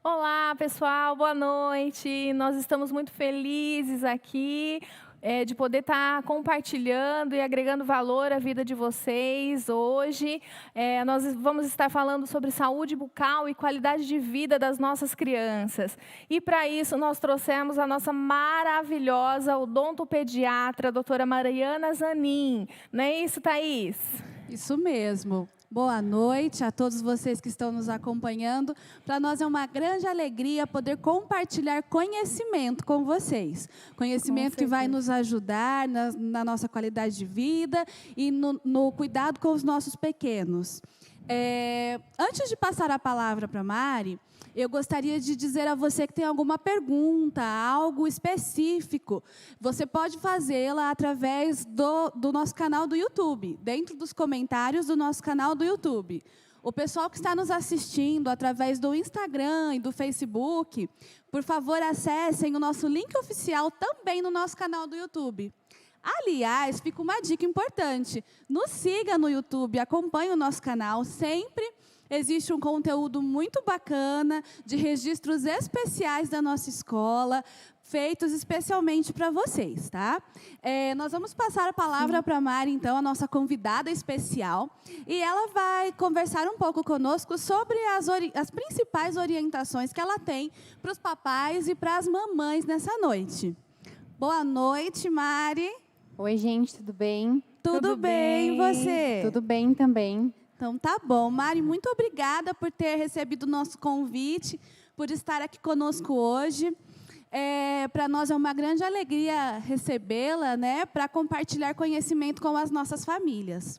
Olá, pessoal, boa noite. Nós estamos muito felizes aqui de poder estar compartilhando e agregando valor à vida de vocês. Hoje, nós vamos estar falando sobre saúde bucal e qualidade de vida das nossas crianças. E, para isso, nós trouxemos a nossa maravilhosa odontopediatra, a doutora Mariana Zanin. Não é isso, Thaís? Isso mesmo. Boa noite a todos vocês que estão nos acompanhando. Para nós é uma grande alegria poder compartilhar conhecimento com vocês. Conhecimento que vai nos ajudar na nossa qualidade de vida e no cuidado com os nossos pequenos. Antes de passar a palavra para a Mari, eu gostaria de dizer a você que tem alguma pergunta, algo específico. Você pode fazê-la através do nosso canal do YouTube, dentro dos comentários do nosso canal do YouTube. O pessoal que está nos assistindo através do Instagram e do Facebook, por favor, acessem o nosso link oficial também no nosso canal do YouTube. Aliás, fica uma dica importante. Nos siga no YouTube, acompanhe o nosso canal sempre. Existe um conteúdo muito bacana de registros especiais da nossa escola, feitos especialmente para vocês, tá? Nós vamos passar a palavra para a Mari, então, a nossa convidada especial, e ela vai conversar um pouco conosco sobre as principais orientações que ela tem para os papais e para as mamães nessa noite. Boa noite, Mari. Oi, gente, tudo bem? Tudo bem, e você? Tudo bem também. Então, tá bom. Mari, muito obrigada por ter recebido o nosso convite, por estar aqui conosco hoje. Para nós é uma grande alegria recebê-la, né, para compartilhar conhecimento com as nossas famílias.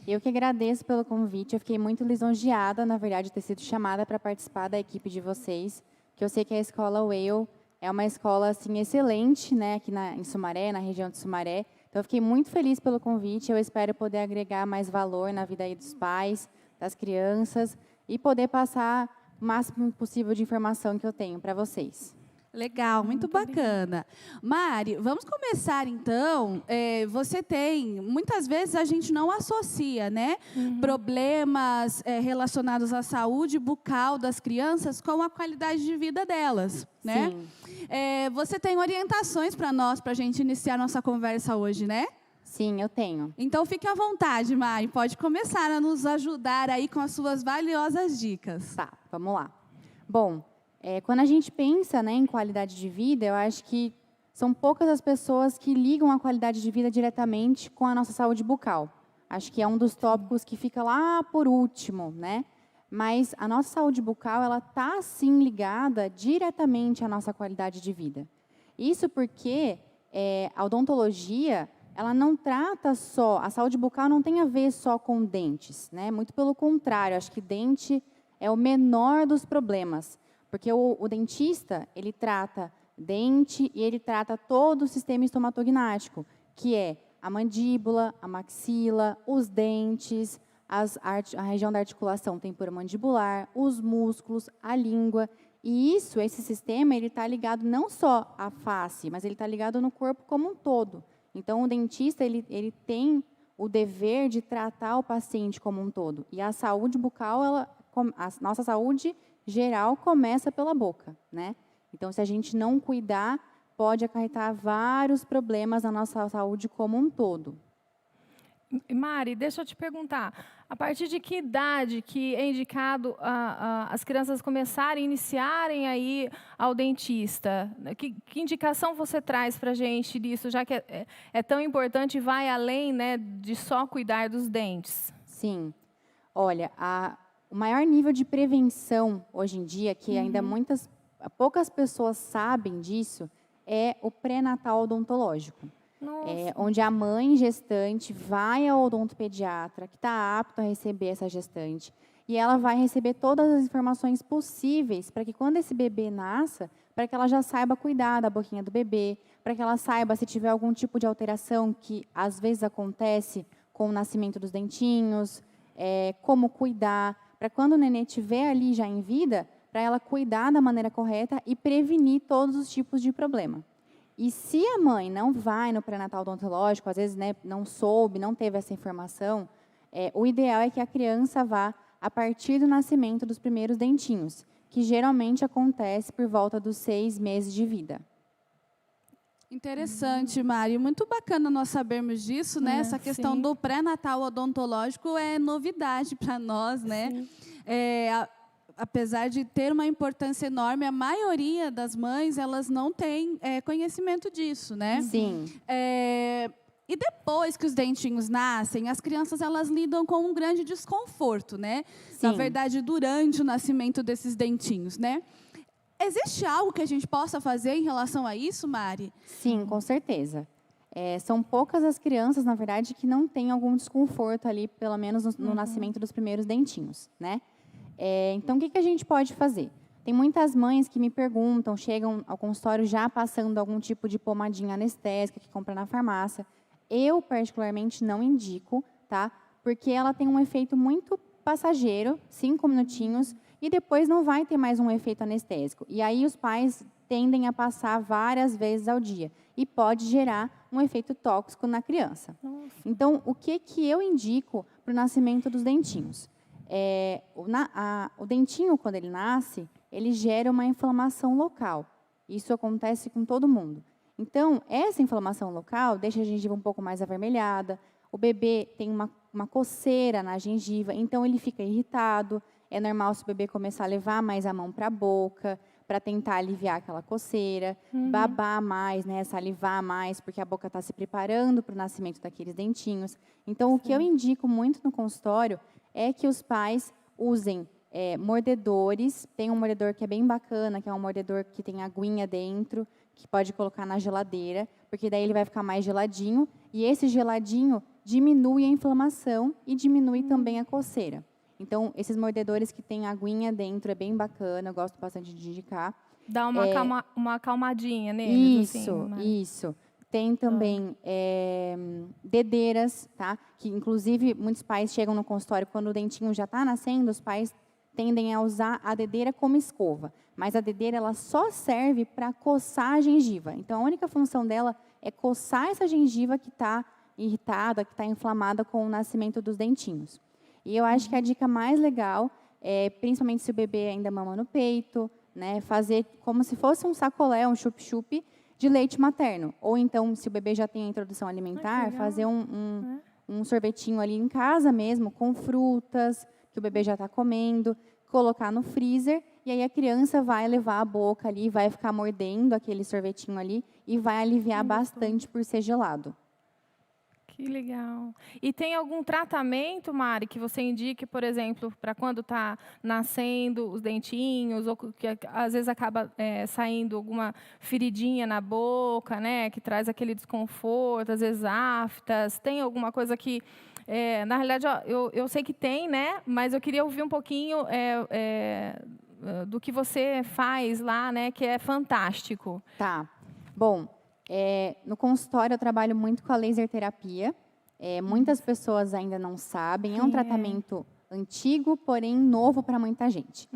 Eu que agradeço pelo convite. Eu fiquei muito lisonjeada, na verdade, de ter sido chamada para participar da equipe de vocês, que eu sei que a Escola Weil é uma escola assim, excelente, né, aqui em Sumaré, na região de Sumaré. Então, eu fiquei muito feliz pelo convite. Eu espero poder agregar mais valor na vida aí dos pais, das crianças, e poder passar o máximo possível de informação que eu tenho para vocês. Legal, muito bacana. Mari, vamos começar então. Você tem, muitas vezes a gente não associa, né, problemas relacionados à saúde bucal das crianças com a qualidade de vida delas, né? Sim. Você tem orientações para nós, para a gente iniciar nossa conversa hoje, né? Sim, eu tenho. Então, fique à vontade, Mari. Pode começar a nos ajudar aí com as suas valiosas dicas. Tá, vamos lá. Bom, quando a gente pensa, né, em qualidade de vida, eu acho que são poucas as pessoas que ligam a qualidade de vida diretamente com a nossa saúde bucal. Acho que é um dos tópicos que fica lá por último, né? Mas a nossa saúde bucal, ela está, sim, ligada diretamente à nossa qualidade de vida. Isso porque a odontologia, ela não trata só, a saúde bucal não tem a ver só com dentes, né? Muito pelo contrário, acho que dente é o menor dos problemas. Porque o dentista, ele trata dente e ele trata todo o sistema estomatognático, que é a mandíbula, a maxila, os dentes, a região da articulação temporomandibular, os músculos, a língua. E esse sistema, ele está ligado não só à face, mas ele está ligado no corpo como um todo. Então, o dentista, ele tem o dever de tratar o paciente como um todo. E a saúde bucal, a nossa saúde geral começa pela boca, né? Então, se a gente não cuidar, pode acarretar vários problemas na nossa saúde como um todo. Mari, deixa eu te perguntar, a partir de que idade que é indicado as crianças começarem, iniciarem aí ao dentista? Que indicação você traz para a gente disso, já que é tão importante e vai além, né, de só cuidar dos dentes? Sim. Olha, o maior nível de prevenção hoje em dia, que ainda poucas pessoas sabem disso, é o pré-natal odontológico. Onde a mãe gestante vai ao odontopediatra, que está apto a receber essa gestante, e ela vai receber todas as informações possíveis para que quando esse bebê nasça, para que ela já saiba cuidar da boquinha do bebê, para que ela saiba se tiver algum tipo de alteração que às vezes acontece com o nascimento dos dentinhos, como cuidar, para quando o nenê estiver ali já em vida, para ela cuidar da maneira correta e prevenir todos os tipos de problema. E se a mãe não vai no pré-natal odontológico, às vezes, né, não soube, não teve essa informação, o ideal é que a criança vá a partir do nascimento dos primeiros dentinhos, que geralmente acontece por volta dos 6 meses de vida. Interessante, Mari. Muito bacana nós sabermos disso, né? Essa questão do pré-natal odontológico é novidade para nós, né? Apesar de ter uma importância enorme, a maioria das mães, elas não têm conhecimento disso, né? Sim. E depois que os dentinhos nascem, as crianças elas lidam com um grande desconforto, né? Sim. Na verdade, durante o nascimento desses dentinhos, né? Existe algo que a gente possa fazer em relação a isso, Mari? Sim, com certeza. São poucas as crianças, na verdade, que não têm algum desconforto ali, pelo menos no nascimento dos primeiros dentinhos, né? Então, o que a gente pode fazer? Tem muitas mães que me perguntam, chegam ao consultório já passando algum tipo de pomadinha anestésica que compra na farmácia. Eu, particularmente, não indico, tá? Porque ela tem um efeito muito passageiro, 5 minutinhos, e depois não vai ter mais um efeito anestésico. E aí os pais tendem a passar várias vezes ao dia. E pode gerar um efeito tóxico na criança. Nossa. Então, o que eu indico para o nascimento dos dentinhos? O dentinho, quando ele nasce, ele gera uma inflamação local. Isso acontece com todo mundo. Então, essa inflamação local deixa a gengiva um pouco mais avermelhada, o bebê tem uma coceira na gengiva, então ele fica irritado. É normal se o bebê começar a levar mais a mão para a boca, para tentar aliviar aquela coceira, babar mais, né, salivar mais, porque a boca está se preparando para o nascimento daqueles dentinhos. Então, o que eu indico muito no consultório é que os pais usem mordedores. Tem um mordedor que é bem bacana, que é um mordedor que tem aguinha dentro, que pode colocar na geladeira, porque daí ele vai ficar mais geladinho, e esse geladinho diminui a inflamação e diminui também a coceira. Então, esses mordedores que tem aguinha dentro é bem bacana, eu gosto bastante de indicar. Dá uma acalmadinha neles. Isso. Tem também dedeiras, tá? Que, inclusive, muitos pais chegam no consultório, quando o dentinho já está nascendo, os pais tendem a usar a dedeira como escova. Mas a dedeira ela só serve para coçar a gengiva. Então, a única função dela é coçar essa gengiva que está irritada, que está inflamada com o nascimento dos dentinhos. E eu acho que a dica mais legal principalmente se o bebê ainda mama no peito, né, fazer como se fosse um sacolé, um chup-chup de leite materno. Ou então, se o bebê já tem a introdução alimentar, fazer um sorvetinho ali em casa mesmo, com frutas, que o bebê já está comendo, colocar no freezer, e aí a criança vai levar a boca ali, vai ficar mordendo aquele sorvetinho ali, e vai aliviar bastante por ser gelado. Que legal. E tem algum tratamento, Mari, que você indique, por exemplo, para quando está nascendo os dentinhos, ou que às vezes acaba saindo alguma feridinha na boca, né, que traz aquele desconforto, às vezes aftas? Tem alguma coisa que, na realidade, eu sei que tem, né, mas eu queria ouvir um pouquinho do que você faz lá, né, que é fantástico. Tá. Bom, no consultório eu trabalho muito com a laser terapia. Muitas pessoas ainda não sabem. É um tratamento antigo, porém novo para muita gente.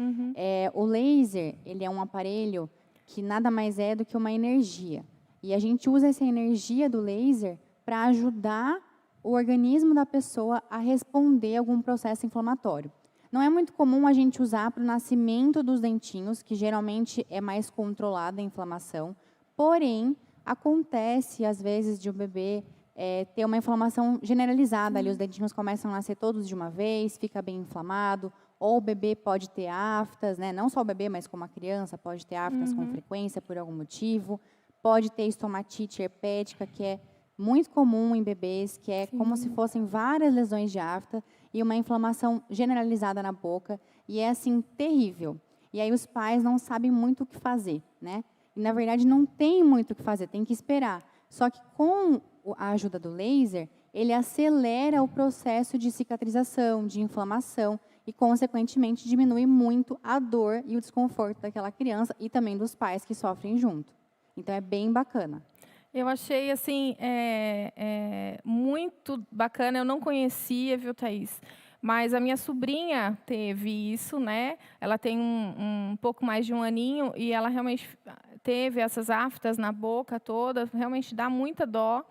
O laser, ele é um aparelho que nada mais é do que uma energia. E a gente usa essa energia do laser para ajudar o organismo da pessoa a responder a algum processo inflamatório. Não é muito comum a gente usar para o nascimento dos dentinhos, que geralmente é mais controlada a inflamação. Porém, acontece, às vezes, de o bebê ter uma inflamação generalizada. Ali, os dentinhos começam a nascer todos de uma vez, fica bem inflamado. Ou o bebê pode ter aftas, né? Não só o bebê, mas como a criança pode ter aftas com frequência por algum motivo. Pode ter estomatite herpética, que é muito comum em bebês, que é como se fossem várias lesões de afta e uma inflamação generalizada na boca. E é, assim, terrível. E aí os pais não sabem muito o que fazer, né? E, na verdade, não tem muito o que fazer, tem que esperar. Só que, com a ajuda do laser, ele acelera o processo de cicatrização, de inflamação, e, consequentemente, diminui muito a dor e o desconforto daquela criança e também dos pais que sofrem junto. Então, é bem bacana. Eu achei, assim, muito bacana. Eu não conhecia, viu, Thaís? Mas a minha sobrinha teve isso, né? Ela tem um pouco mais de um aninho e ela realmente teve essas aftas na boca toda, realmente dá muita dó.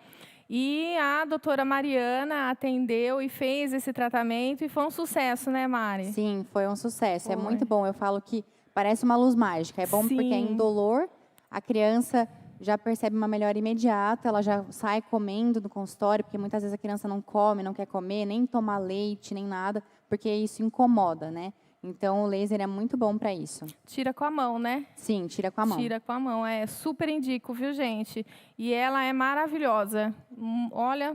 E a doutora Mariana atendeu e fez esse tratamento e foi um sucesso, né, Mari? Sim, foi um sucesso. É muito bom. Eu falo que parece uma luz mágica. É bom porque é Sim. indolor, a criança já percebe uma melhora imediata, ela já sai comendo no consultório, porque muitas vezes a criança não come, não quer comer, nem tomar leite, nem nada, porque isso incomoda, né? Então, o laser é muito bom para isso. Tira com a mão, né? Sim, tira com a mão. Tira com a mão. É super indico, viu, gente? E ela é maravilhosa. Olha,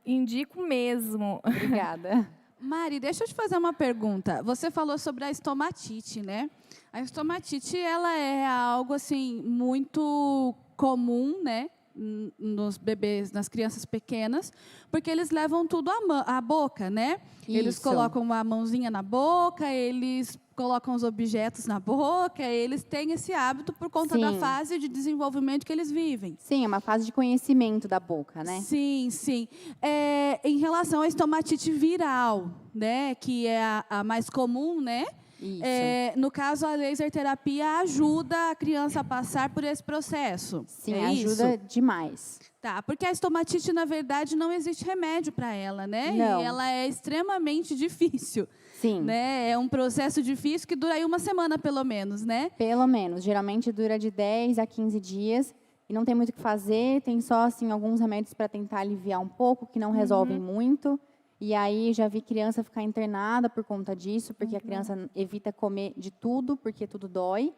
indico mesmo. Obrigada. Mari, deixa eu te fazer uma pergunta. Você falou sobre a estomatite, né? A estomatite, ela é algo assim muito comum, né, nos bebês, nas crianças pequenas, porque eles levam tudo à boca, né? Eles Isso. colocam uma mãozinha na boca, eles colocam os objetos na boca, eles têm esse hábito por conta da Sim. fase de desenvolvimento que eles vivem. Sim, é uma fase de conhecimento da boca, né? Sim, sim. Em relação à estomatite viral, né, que é a mais comum, né? Isso. No caso, a laser terapia ajuda a criança a passar por esse processo. Sim, é ajuda isso? demais. Tá, porque a estomatite, na verdade, não existe remédio para ela, né? Não. E ela é extremamente difícil. Sim. Né? É um processo difícil que dura aí uma semana, pelo menos, né? Pelo menos. Geralmente dura de 10 a 15 dias e não tem muito o que fazer, tem só assim, alguns remédios para tentar aliviar um pouco, que não resolvem muito. E aí já vi criança ficar internada por conta disso, porque a criança evita comer de tudo, porque tudo dói.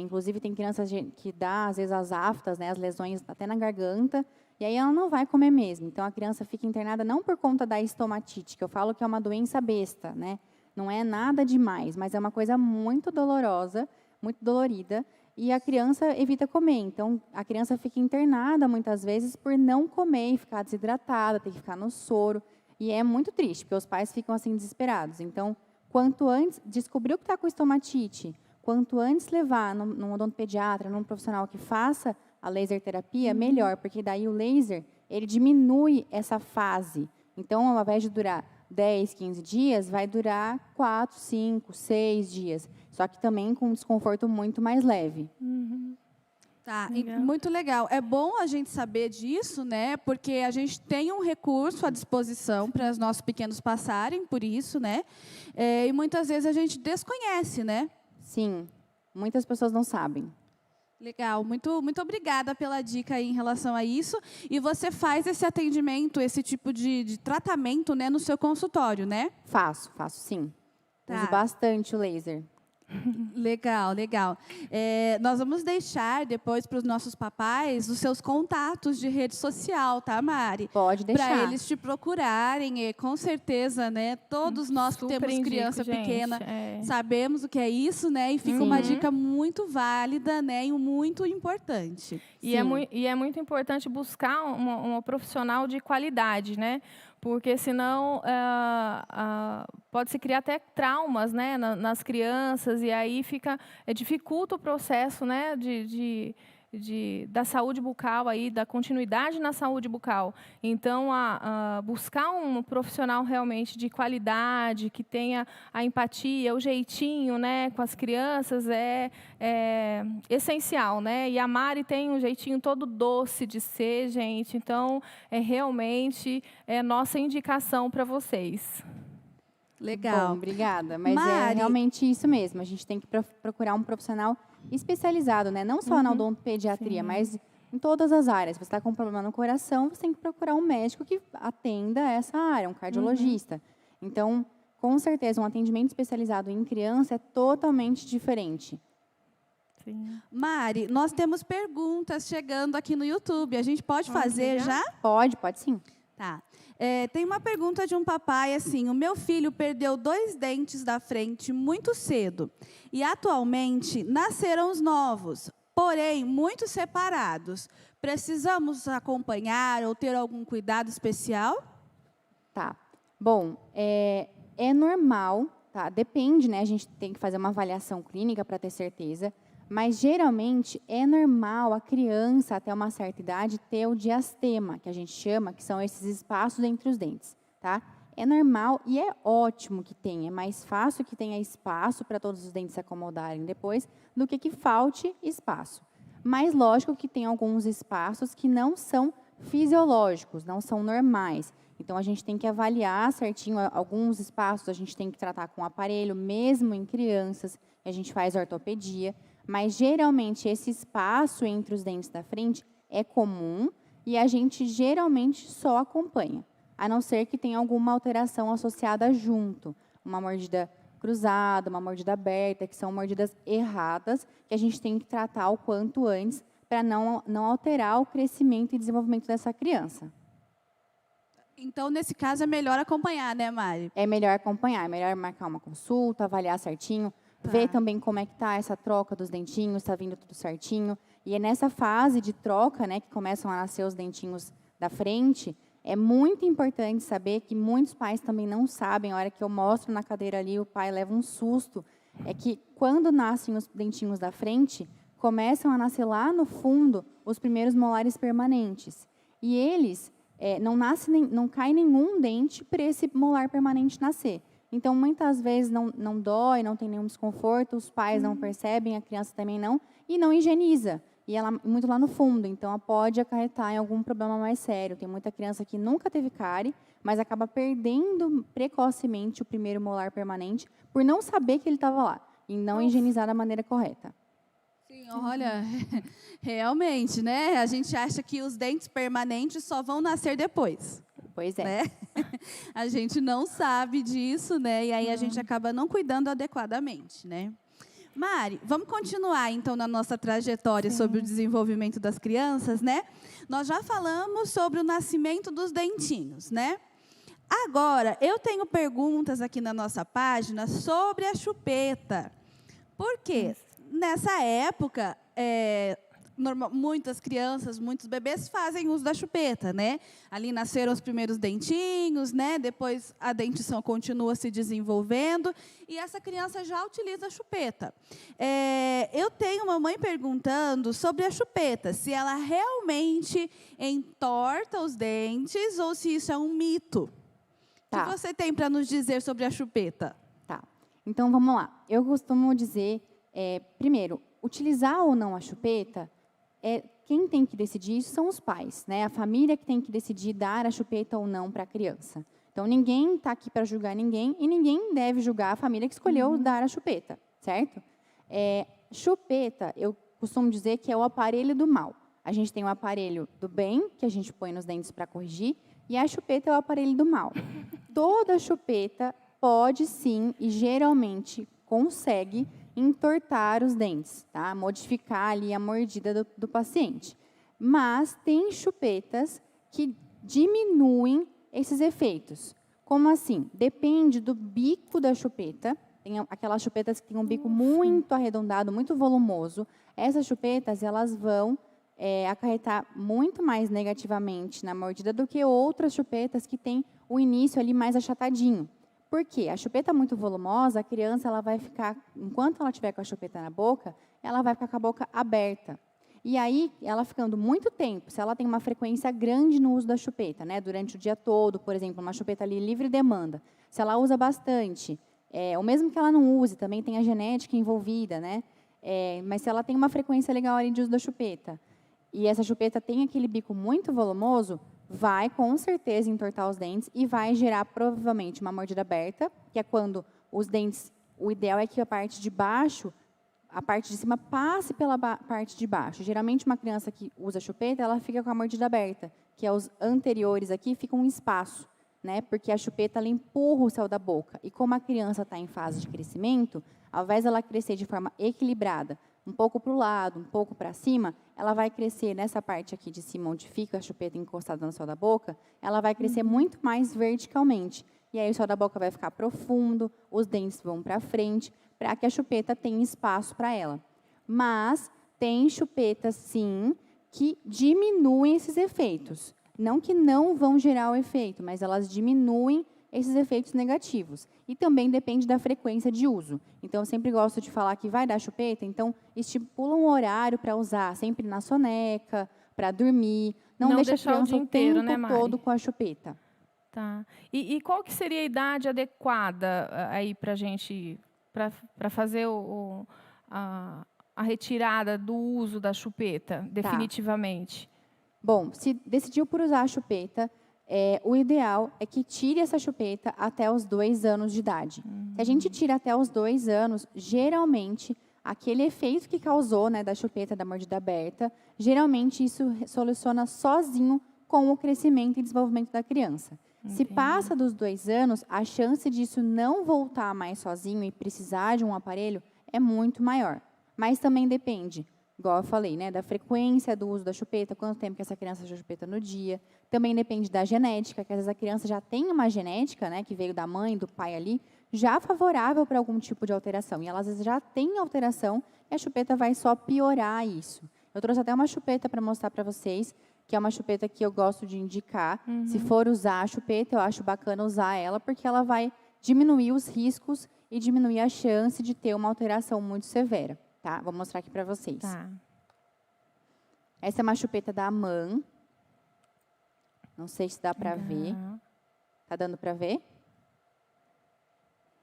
Inclusive tem crianças que dá, às vezes, as aftas, né, as lesões até na garganta, e aí ela não vai comer mesmo. Então a criança fica internada não por conta da estomatite, que eu falo que é uma doença besta, né? Não é nada demais, mas é uma coisa muito dolorosa, muito dolorida, e a criança evita comer. Então a criança fica internada muitas vezes por não comer e ficar desidratada, tem que ficar no soro. E é muito triste, porque os pais ficam assim desesperados. Então, quanto antes descobriu que está com estomatite, quanto antes levar num odontopediatra, num profissional que faça a laser terapia, melhor, porque daí o laser, ele diminui essa fase. Então, ao invés de durar 10, 15 dias, vai durar 4, 5, 6 dias. Só que também com um desconforto muito mais leve. Tá, Legal. muito legal. É bom a gente saber disso, né? Porque a gente tem um recurso à disposição para os nossos pequenos passarem por isso, né? E muitas vezes a gente desconhece, né? Sim, muitas pessoas não sabem. Legal, muito obrigada pela dica aí em relação a isso. E você faz esse atendimento, esse tipo de tratamento, né, no seu consultório, né? Faço sim. Tá. Uso bastante o laser. Legal, legal. Nós vamos deixar depois para os nossos papais os seus contatos de rede social, tá, Mari? Pode deixar. Para eles te procurarem, com certeza, né? Todos nós que Super temos indico, criança gente, pequena é. sabemos o que é isso, né? E fica uma dica muito válida, né? E muito importante. E é muito importante buscar uma profissional de qualidade, né? Porque senão pode se criar até traumas, né, nas crianças, e aí dificulta o processo, né, da saúde bucal, aí, da continuidade na saúde bucal. Então, buscar um profissional realmente de qualidade, que tenha a empatia, o jeitinho, né, com as crianças é essencial, né? E a Mari tem um jeitinho todo doce de ser, gente. Então, realmente nossa indicação para vocês. Legal. Bom, obrigada. Mas Mari, é realmente isso mesmo. A gente tem que procurar um profissional especializado, né? Não só na odontopediatria, mas em todas as áreas. Você está com um problema no coração, você tem que procurar um médico que atenda essa área, um cardiologista. Então, com certeza, um atendimento especializado em criança é totalmente diferente. Sim. Mari, nós temos perguntas chegando aqui no YouTube. A gente pode fazer legal. já? Pode sim. Tá. Tem uma pergunta de um papai assim: o meu filho perdeu 2 dentes da frente muito cedo e atualmente nasceram os novos, porém muito separados. Precisamos acompanhar ou ter algum cuidado especial? Tá. Bom, é normal, tá? Depende, né? A gente tem que fazer uma avaliação clínica para ter certeza. Mas, geralmente, é normal a criança, até uma certa idade, ter o diastema, que a gente chama, que são esses espaços entre os dentes, tá? É normal e é ótimo que tenha. É mais fácil que tenha espaço para todos os dentes se acomodarem depois do que falte espaço. Mas, lógico que tem alguns espaços que não são fisiológicos, não são normais. Então, a gente tem que avaliar certinho. Alguns espaços a gente tem que tratar com aparelho, mesmo em crianças, a gente faz ortopedia. Mas, geralmente, esse espaço entre os dentes da frente é comum e a gente geralmente só acompanha, a não ser que tenha alguma alteração associada junto. Uma mordida cruzada, uma mordida aberta, que são mordidas erradas, que a gente tem que tratar o quanto antes para não alterar o crescimento e desenvolvimento dessa criança. Então, nesse caso, é melhor acompanhar, né, Mari? É melhor acompanhar, é melhor marcar uma consulta, avaliar certinho, ver também como é que está essa troca dos dentinhos, está vindo tudo certinho. E é nessa fase de troca, né, que começam a nascer os dentinhos da frente, é muito importante saber que muitos pais também não sabem, a hora que eu mostro na cadeira ali, o pai leva um susto, é que quando nascem os dentinhos da frente, começam a nascer lá no fundo os primeiros molares permanentes. E eles, não cai nenhum dente para esse molar permanente nascer. Então, muitas vezes não dói, não tem nenhum desconforto, os pais não percebem, a criança também não, e não higieniza. E ela muito lá no fundo, então ela pode acarretar em algum problema mais sério. Tem muita criança que nunca teve cárie, mas acaba perdendo precocemente o primeiro molar permanente por não saber que ele estava lá e não higienizar da maneira correta. Sim, olha, realmente, né? A gente acha que os dentes permanentes só vão nascer depois. Pois é. Né? A gente não sabe disso, né? E aí a gente acaba não cuidando adequadamente, né? Mari, vamos continuar, então, na nossa trajetória sobre o desenvolvimento das crianças, né? Nós já falamos sobre o nascimento dos dentinhos, né? Agora, eu tenho perguntas aqui na nossa página sobre a chupeta. Por quê? Nessa época, muitas crianças, muitos bebês fazem uso da chupeta, né? Ali nasceram os primeiros dentinhos, né? Depois a dentição continua se desenvolvendo e essa criança já utiliza a chupeta. Eu tenho uma mãe perguntando sobre a chupeta, se ela realmente entorta os dentes ou se isso é um mito. O que você tem para nos dizer sobre a chupeta? Tá. Então, vamos lá. Eu costumo dizer, primeiro, utilizar ou não a chupeta, quem tem que decidir isso são os pais, né? A família que tem que decidir dar a chupeta ou não para a criança. Então, ninguém está aqui para julgar ninguém e ninguém deve julgar a família que escolheu dar a chupeta, certo? Chupeta, eu costumo dizer que é o aparelho do mal. A gente tem o aparelho do bem, que a gente põe nos dentes para corrigir, e a chupeta é o aparelho do mal. Toda chupeta pode, sim, e geralmente consegue entortar os dentes, tá? Modificar ali a mordida do paciente. Mas tem chupetas que diminuem esses efeitos. Como assim? Depende do bico da chupeta. Tem aquelas chupetas que têm um bico muito arredondado, muito volumoso. Essas chupetas, elas vão acarretar muito mais negativamente na mordida do que outras chupetas que têm o início ali mais achatadinho. Por quê? A chupeta muito volumosa, a criança ela vai ficar, enquanto ela estiver com a chupeta na boca, ela vai ficar com a boca aberta. E aí, ela ficando muito tempo, se ela tem uma frequência grande no uso da chupeta, né, durante o dia todo, por exemplo, uma chupeta ali livre demanda, se ela usa bastante, ou mesmo que ela não use, também tem a genética envolvida, né, mas se ela tem uma frequência legal ali de uso da chupeta, e essa chupeta tem aquele bico muito volumoso, vai com certeza entortar os dentes e vai gerar provavelmente uma mordida aberta, que é quando os dentes, o ideal é que a parte de baixo, a parte de cima passe pela parte de baixo. Geralmente uma criança que usa chupeta, ela fica com a mordida aberta, que é os anteriores aqui, fica um espaço, né? Porque a chupeta ela empurra o céu da boca. E como a criança está em fase de crescimento, ao invés dela crescer de forma equilibrada, um pouco para o lado, um pouco para cima, ela vai crescer nessa parte aqui de cima, onde fica a chupeta encostada no céu da boca, ela vai crescer muito mais verticalmente. E aí o céu da boca vai ficar profundo, os dentes vão para frente, para que a chupeta tenha espaço para ela. Mas tem chupetas, sim, que diminuem esses efeitos. Não que não vão gerar o efeito, mas elas diminuem esses efeitos negativos. E também depende da frequência de uso. Então, eu sempre gosto de falar que vai dar chupeta, então estipula um horário para usar, sempre na soneca, para dormir. Não deixa a criança o dia inteiro, o tempo todo com a chupeta. Tá. E qual que seria a idade adequada aí para a gente, para fazer a retirada do uso da chupeta, definitivamente? Bom, se decidiu por usar a chupeta, o ideal é que tire essa chupeta até os 2 anos de idade. Se a gente tira até os 2 anos, geralmente, aquele efeito que causou, né, da chupeta, da mordida aberta, geralmente isso soluciona sozinho com o crescimento e desenvolvimento da criança. Se passa dos 2 anos, a chance disso não voltar mais sozinho e precisar de um aparelho é muito maior. Mas também depende, igual eu falei, né, da frequência do uso da chupeta, quanto tempo que essa criança usa a chupeta no dia. Também depende da genética, que às vezes a criança já tem uma genética, né, que veio da mãe, do pai ali, já favorável para algum tipo de alteração. E ela às vezes já tem alteração e a chupeta vai só piorar isso. Eu trouxe até uma chupeta para mostrar para vocês, que é uma chupeta que eu gosto de indicar. Se for usar a chupeta, eu acho bacana usar ela, porque ela vai diminuir os riscos e diminuir a chance de ter uma alteração muito severa. Tá? Vou mostrar aqui para vocês. Tá. Essa é uma chupeta da AMAN. Não sei se dá para ver. Tá dando para ver?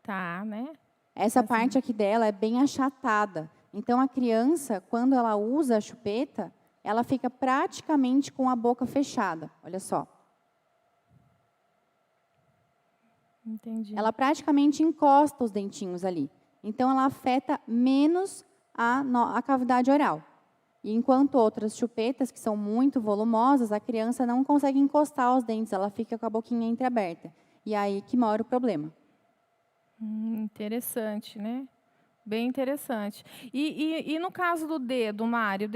Tá, né? Essa parte aqui dela é bem achatada. Então, a criança, quando ela usa a chupeta, ela fica praticamente com a boca fechada. Olha só. Entendi. Ela praticamente encosta os dentinhos ali. Então, ela afeta menos a cavidade oral. E enquanto outras chupetas, que são muito volumosas, a criança não consegue encostar os dentes, ela fica com a boquinha entreaberta. E aí que mora o problema. Interessante, né? Bem interessante. E no caso do dedo, Mário,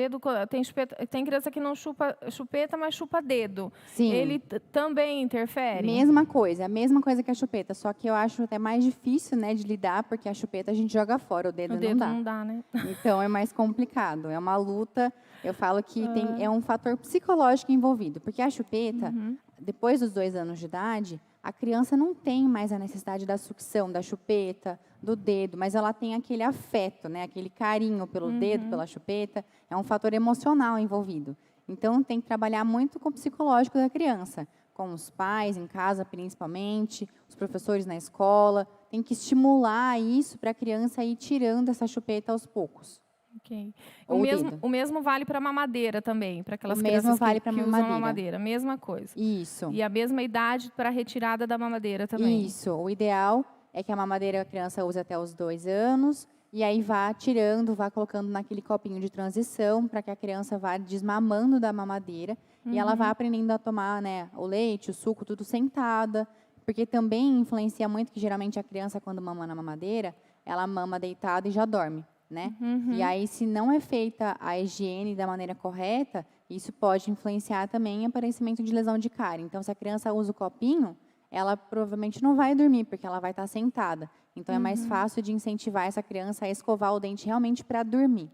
tem criança que não chupa chupeta, mas chupa dedo. Sim. Ele também interfere? Mesma coisa, a mesma coisa que a chupeta, só que eu acho até mais difícil, né, de lidar, porque a chupeta a gente joga fora, o dedo não dá, né? Então é mais complicado, é uma luta. Eu falo que é um fator psicológico envolvido, porque a chupeta, depois dos 2 anos de idade, a criança não tem mais a necessidade da sucção, da chupeta, do dedo, mas ela tem aquele afeto, né, aquele carinho pelo dedo, pela chupeta, é um fator emocional envolvido. Então, tem que trabalhar muito com o psicológico da criança, com os pais, em casa principalmente, os professores na escola, tem que estimular isso para a criança ir tirando essa chupeta aos poucos. Okay. Ou O mesmo vale para a mamadeira também, para aquelas O mesmo crianças vale que pra usam mamadeira. a mamadeira, mesma coisa. Isso. E a mesma idade para a retirada da mamadeira também. Isso. O ideal é que a mamadeira a criança use até os 2 anos, e aí vá tirando, vá colocando naquele copinho de transição, para que a criança vá desmamando da mamadeira, e ela vá aprendendo a tomar, né, o leite, o suco, tudo sentada, porque também influencia muito que geralmente a criança, quando mama na mamadeira, ela mama deitada e já dorme. Né? E aí, se não é feita a higiene da maneira correta, isso pode influenciar também em aparecimento de lesão de cárie. Então, se a criança usa o copinho, ela provavelmente não vai dormir, porque ela vai estar sentada. Então, é mais fácil de incentivar essa criança a escovar o dente realmente para dormir.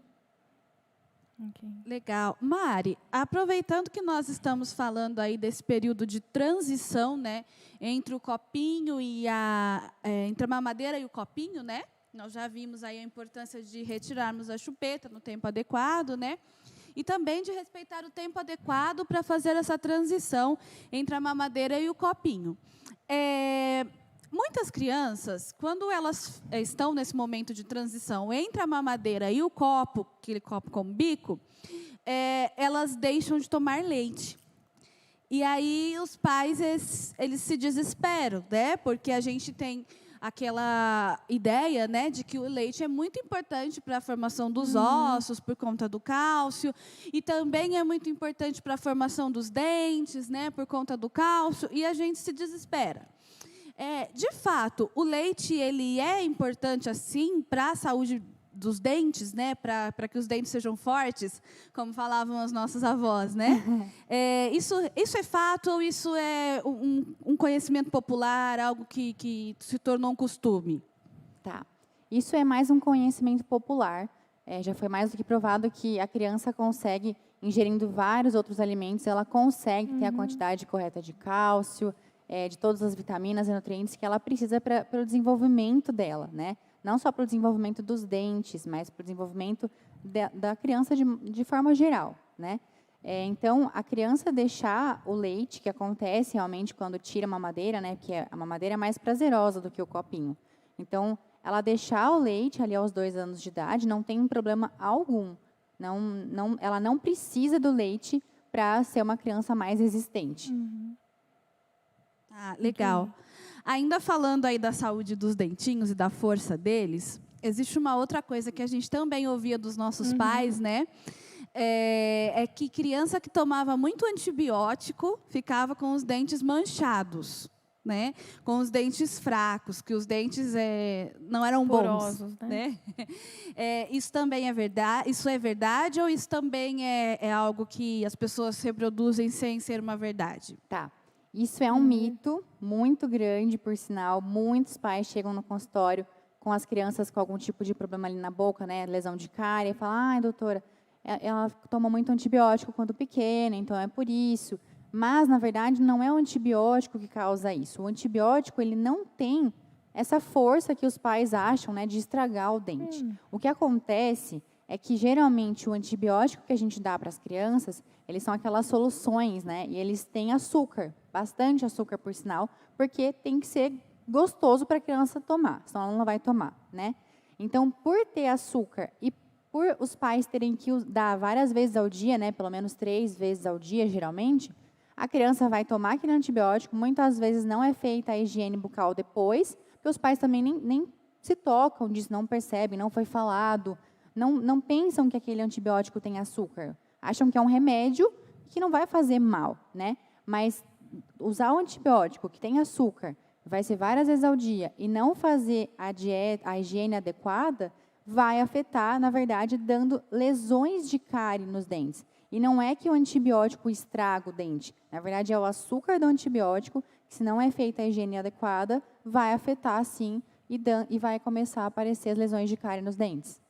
Okay. Legal. Mari, aproveitando que nós estamos falando aí desse período de transição, né, entre o copinho e entre a mamadeira e o copinho, né? Nós já vimos aí a importância de retirarmos a chupeta no tempo adequado, né? E também de respeitar o tempo adequado para fazer essa transição entre a mamadeira e o copinho. Muitas crianças, quando elas estão nesse momento de transição entre a mamadeira e o copo, aquele copo com bico, elas deixam de tomar leite. E aí os pais, eles se desesperam, né? Porque a gente tem aquela ideia, né, de que o leite é muito importante para a formação dos ossos, por conta do cálcio, e também é muito importante para a formação dos dentes, né, por conta do cálcio, e a gente se desespera. De fato, o leite ele é importante assim para a saúde dos dentes, né, para que os dentes sejam fortes, como falavam as nossas avós, né? Isso é fato ou isso é um conhecimento popular, algo que se tornou um costume? Tá. Isso é mais um conhecimento popular. Já foi mais do que provado que a criança consegue, ingerindo vários outros alimentos, ela consegue ter a quantidade correta de cálcio, de todas as vitaminas e nutrientes que ela precisa para o desenvolvimento dela, né? Não só para o desenvolvimento dos dentes, mas para o desenvolvimento da criança de forma geral, né? Então, a criança deixar o leite, que acontece realmente quando tira a mamadeira, né? Porque a mamadeira é mais prazerosa do que o copinho. Então, ela deixar o leite ali aos 2 anos de idade não tem problema algum. Ela não precisa do leite para ser uma criança mais resistente. Ah, legal. Ainda falando aí da saúde dos dentinhos e da força deles, existe uma outra coisa que a gente também ouvia dos nossos pais, né? É que criança que tomava muito antibiótico ficava com os dentes manchados, né? Com os dentes fracos, que os dentes não eram Porosos, bons, né? Isso também é verdade? Isso é verdade ou isso também é algo que as pessoas reproduzem sem ser uma verdade? Tá. Isso é um mito muito grande, por sinal. Muitos pais chegam no consultório com as crianças com algum tipo de problema ali na boca, né? Lesão de cárie, e falam, ai, doutora, ela toma muito antibiótico quando pequena, então é por isso. Mas, na verdade, não é o antibiótico que causa isso. O antibiótico, ele não tem essa força que os pais acham, né, de estragar o dente. O que acontece é que, geralmente, o antibiótico que a gente dá para as crianças, eles são aquelas soluções, né, e eles têm açúcar, bastante açúcar, por sinal, porque tem que ser gostoso para a criança tomar, senão ela não vai tomar, né? Então, por ter açúcar e por os pais terem que dar várias vezes ao dia, né, pelo menos 3 vezes ao dia, geralmente, a criança vai tomar aquele antibiótico, muitas vezes não é feita a higiene bucal depois, porque os pais também nem se tocam disso, não percebem, não foi falado, não pensam que aquele antibiótico tem açúcar. Acham que é um remédio que não vai fazer mal, né? Mas usar o antibiótico que tem açúcar, vai ser várias vezes ao dia, e não fazer a higiene adequada, vai afetar, na verdade, dando lesões de cárie nos dentes. E não é que o antibiótico estraga o dente. Na verdade, é o açúcar do antibiótico, que se não é feita a higiene adequada, vai afetar, sim, e vai começar a aparecer as lesões de cárie nos dentes.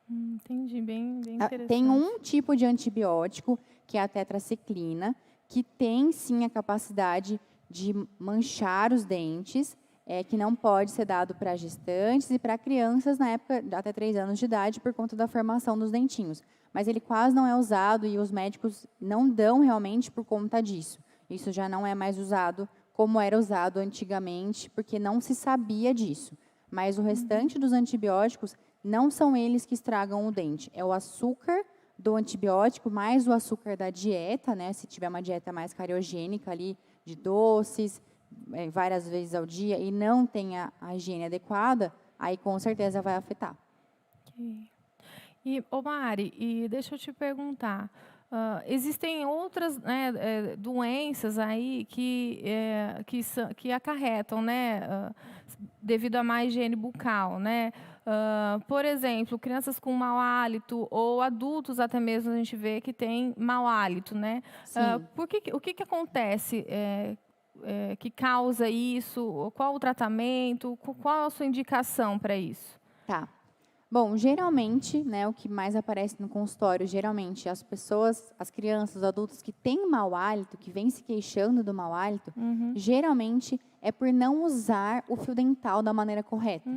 Entendi, bem interessante. Tem um tipo de antibiótico, que é a tetraciclina, que tem, sim, a capacidade de manchar os dentes, que não pode ser dado para gestantes e para crianças na época de até 3 anos de idade, por conta da formação dos dentinhos. Mas ele quase não é usado e os médicos não dão realmente por conta disso. Isso já não é mais usado como era usado antigamente, porque não se sabia disso. Mas o restante dos antibióticos não são eles que estragam o dente. É o açúcar do antibiótico mais o açúcar da dieta, né? Se tiver uma dieta mais cariogênica ali, de doces, várias vezes ao dia, e não tem a higiene adequada, aí com certeza vai afetar. Ok. E, Mari, deixa eu te perguntar, existem outras, né, doenças aí que acarretam, né, devido a má higiene bucal, né? Por exemplo, crianças com mau hálito ou adultos até mesmo a gente vê que tem mau hálito, né? O que acontece que causa isso? Qual o tratamento? Qual a sua indicação para isso? Tá. Bom, geralmente, né, o que mais aparece no consultório, geralmente, as pessoas, as crianças, os adultos que têm mau hálito, que vêm se queixando do mau hálito, geralmente é por não usar o fio dental da maneira correta.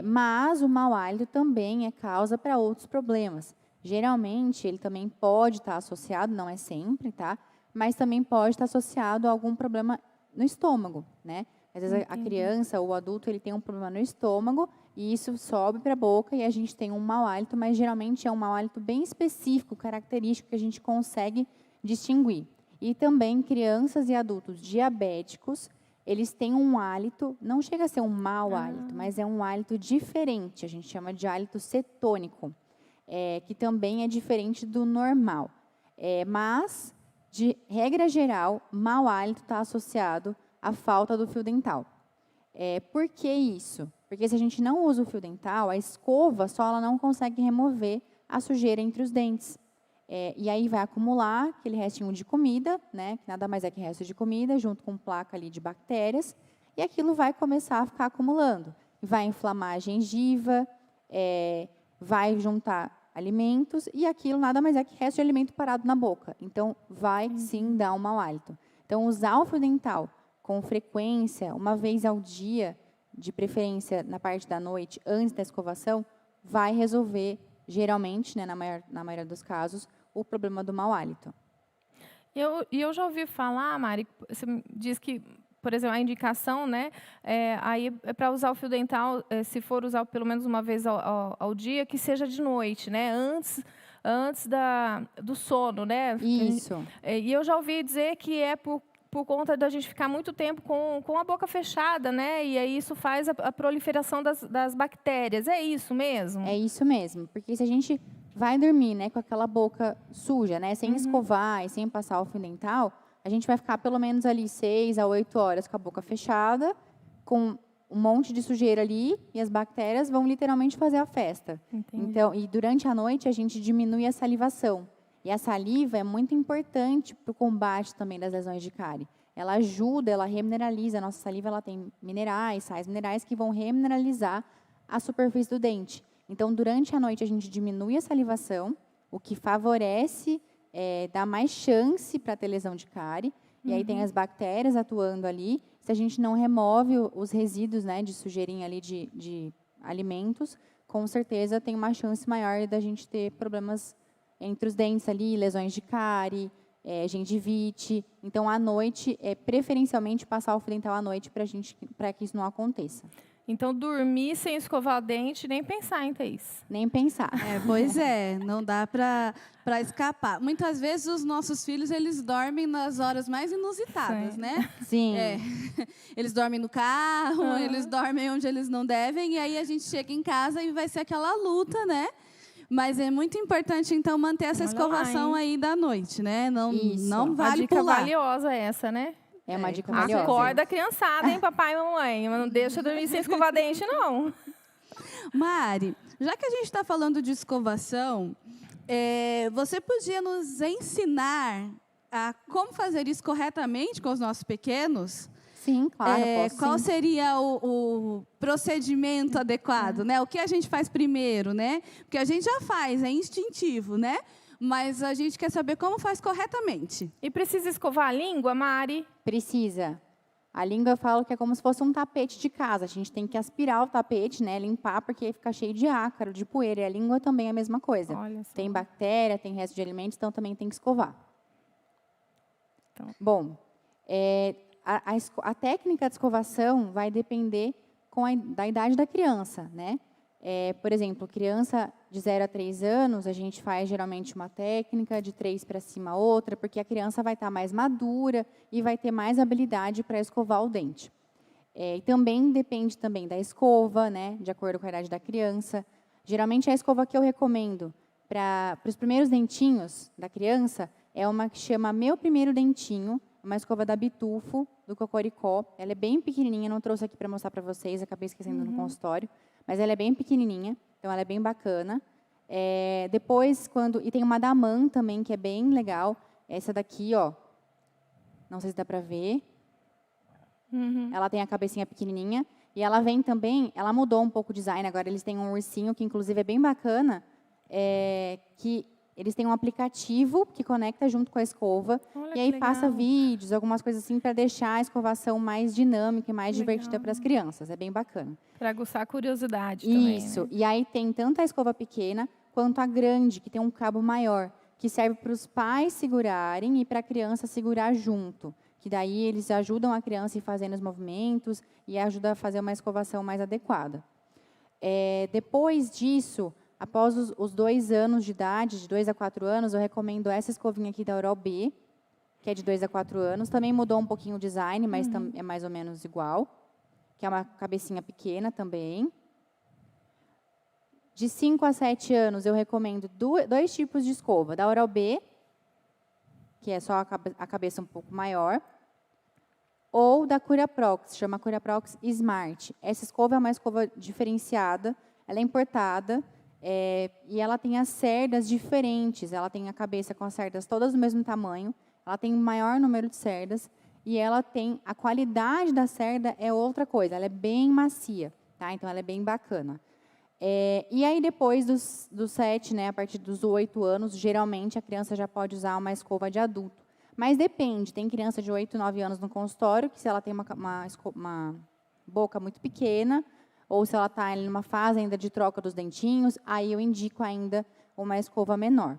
Mas o mau hálito também é causa para outros problemas. Geralmente, ele também pode estar associado, não é sempre, tá? Mas também pode estar associado a algum problema no estômago, né? Às vezes a criança ou o adulto ele tem um problema no estômago e isso sobe para a boca e a gente tem um mau hálito, mas geralmente é um mau hálito bem específico, característico, que a gente consegue distinguir. E também crianças e adultos diabéticos, eles têm um hálito, não chega a ser um mau hálito, mas é um hálito diferente, a gente chama de hálito cetônico, que também é diferente do normal. Mas, de regra geral, mau hálito está associado à falta do fio dental. Por que isso? Porque se a gente não usa o fio dental, a escova só ela não consegue remover a sujeira entre os dentes. E aí vai acumular aquele restinho de comida, né, que nada mais é que resto de comida, junto com placa ali de bactérias, e aquilo vai começar a ficar acumulando. Vai inflamar a gengiva, vai juntar alimentos, e aquilo nada mais é que resto de alimento parado na boca. Então, vai sim dar um mau hálito. Então, usar o fio dental com frequência, uma vez ao dia, de preferência na parte da noite, antes da escovação, vai resolver, geralmente, né, na maioria dos casos, o problema do mau hálito. Eu já ouvi falar, Mari, você diz que, por exemplo, a indicação, né, aí é para usar o fio dental, se for usar pelo menos uma vez ao dia, que seja de noite, né, antes do sono, né? Isso. E eu já ouvi dizer que é por conta da gente ficar muito tempo com a boca fechada, né? E aí isso faz a proliferação das bactérias. É isso mesmo? É isso mesmo, porque se a gente vai dormir, né, com aquela boca suja, né, sem escovar e sem passar o fio dental, a gente vai ficar pelo menos ali 6 a 8 horas com a boca fechada, com um monte de sujeira ali, e as bactérias vão literalmente fazer a festa. Entendi. Então, e durante a noite a gente diminui a salivação. E a saliva é muito importante para o combate também das lesões de cárie. Ela ajuda, ela remineraliza. A nossa saliva ela tem minerais, sais minerais que vão remineralizar a superfície do dente. Então, durante a noite, a gente diminui a salivação, o que favorece, dá mais chance para ter lesão de cárie. E aí tem as bactérias atuando ali. Se a gente não remove os resíduos, né, de sujeirinha ali de alimentos, com certeza tem uma chance maior da gente ter problemas entre os dentes ali, lesões de cárie, gengivite. Então, à noite, preferencialmente passar o fio dental à noite para que isso não aconteça. Então, dormir sem escovar o dente, nem pensar em ter isso. Nem pensar. Pois é, não dá para escapar. Muitas vezes os nossos filhos, eles dormem nas horas mais inusitadas, Sim. né? Sim. Eles dormem no carro, eles dormem onde eles não devem, e aí a gente chega em casa e vai ser aquela luta, né? Mas é muito importante, então, manter essa escovação aí da noite, né? Não Uma vale dica pular. valiosa essa, né? É uma dica valiosa. Acorda a criançada, hein, papai e mamãe? Mas não deixa dormir sem escovar dente, não. Mari, já que a gente está falando de escovação, você podia nos ensinar a como fazer isso corretamente com os nossos pequenos? Sim, claro, posso Qual sim. seria o procedimento adequado, né? O que a gente faz primeiro, né? Porque a gente já faz, é instintivo, né? Mas a gente quer saber como faz corretamente. E precisa escovar a língua, Mari? Precisa. A língua eu falo que é como se fosse um tapete de casa. A gente tem que aspirar o tapete, né? Limpar, porque fica cheio de ácaro, de poeira. E a língua também é a mesma coisa. Olha só. Tem bactéria, tem resto de alimentos, então também tem que escovar. Então. Bom, a técnica de escovação vai depender da idade da criança, né? Por exemplo, criança de 0 a 3 anos, a gente faz geralmente uma técnica, de 3 para cima outra, porque a criança vai estar mais madura e vai ter mais habilidade para escovar o dente. E também depende também da escova, né, de acordo com a idade da criança. Geralmente a escova que eu recomendo para os primeiros dentinhos da criança é uma que chama Meu Primeiro Dentinho, uma escova da Bitufo, do Cocoricó. Ela é bem pequenininha, não trouxe aqui para mostrar para vocês, acabei esquecendo no consultório. Mas ela é bem pequenininha, então ela é bem bacana. Depois, e tem uma da Man também, que é bem legal. Essa daqui, ó, não sei se dá para ver. Ela tem a cabecinha pequenininha. E ela vem também, ela mudou um pouco o design, agora eles têm um ursinho, que inclusive é bem bacana, que eles têm um aplicativo que conecta junto com a escova. Olha E aí que passa legal. vídeos, algumas coisas assim, para deixar a escovação mais dinâmica e mais Legal. divertida para as crianças. É bem bacana. Para aguçar a curiosidade também. Isso. Né? E aí tem tanto a escova pequena quanto a grande, que tem um cabo maior, que serve para os pais segurarem e para a criança segurar junto. Que daí eles ajudam a criança a ir fazendo os movimentos e ajuda a fazer uma escovação mais adequada. Depois disso, após os 2 anos de idade, de 2 a 4 anos, eu recomendo essa escovinha aqui da Oral-B, que é de 2 a 4 anos. Também mudou um pouquinho o design, mas é mais ou menos igual. Que é uma cabecinha pequena também. De 5 a 7 anos, eu recomendo 2 tipos de escova. Da Oral-B, que é só a cabeça um pouco maior, ou da Curaprox, chama Curaprox Smart. Essa escova é uma escova diferenciada, ela é importada, e ela tem as cerdas diferentes. Ela tem a cabeça com as cerdas todas do mesmo tamanho, ela tem um maior número de cerdas, e ela tem, a qualidade da cerda é outra coisa, ela é bem macia, tá? Então ela é bem bacana. E aí depois dos 7, né, a partir dos 8 anos, geralmente a criança já pode usar uma escova de adulto. Mas depende, tem criança de 8, 9 anos no consultório, que se ela tem uma boca muito pequena, ou se ela está numa fase ainda de troca dos dentinhos, aí eu indico ainda uma escova menor.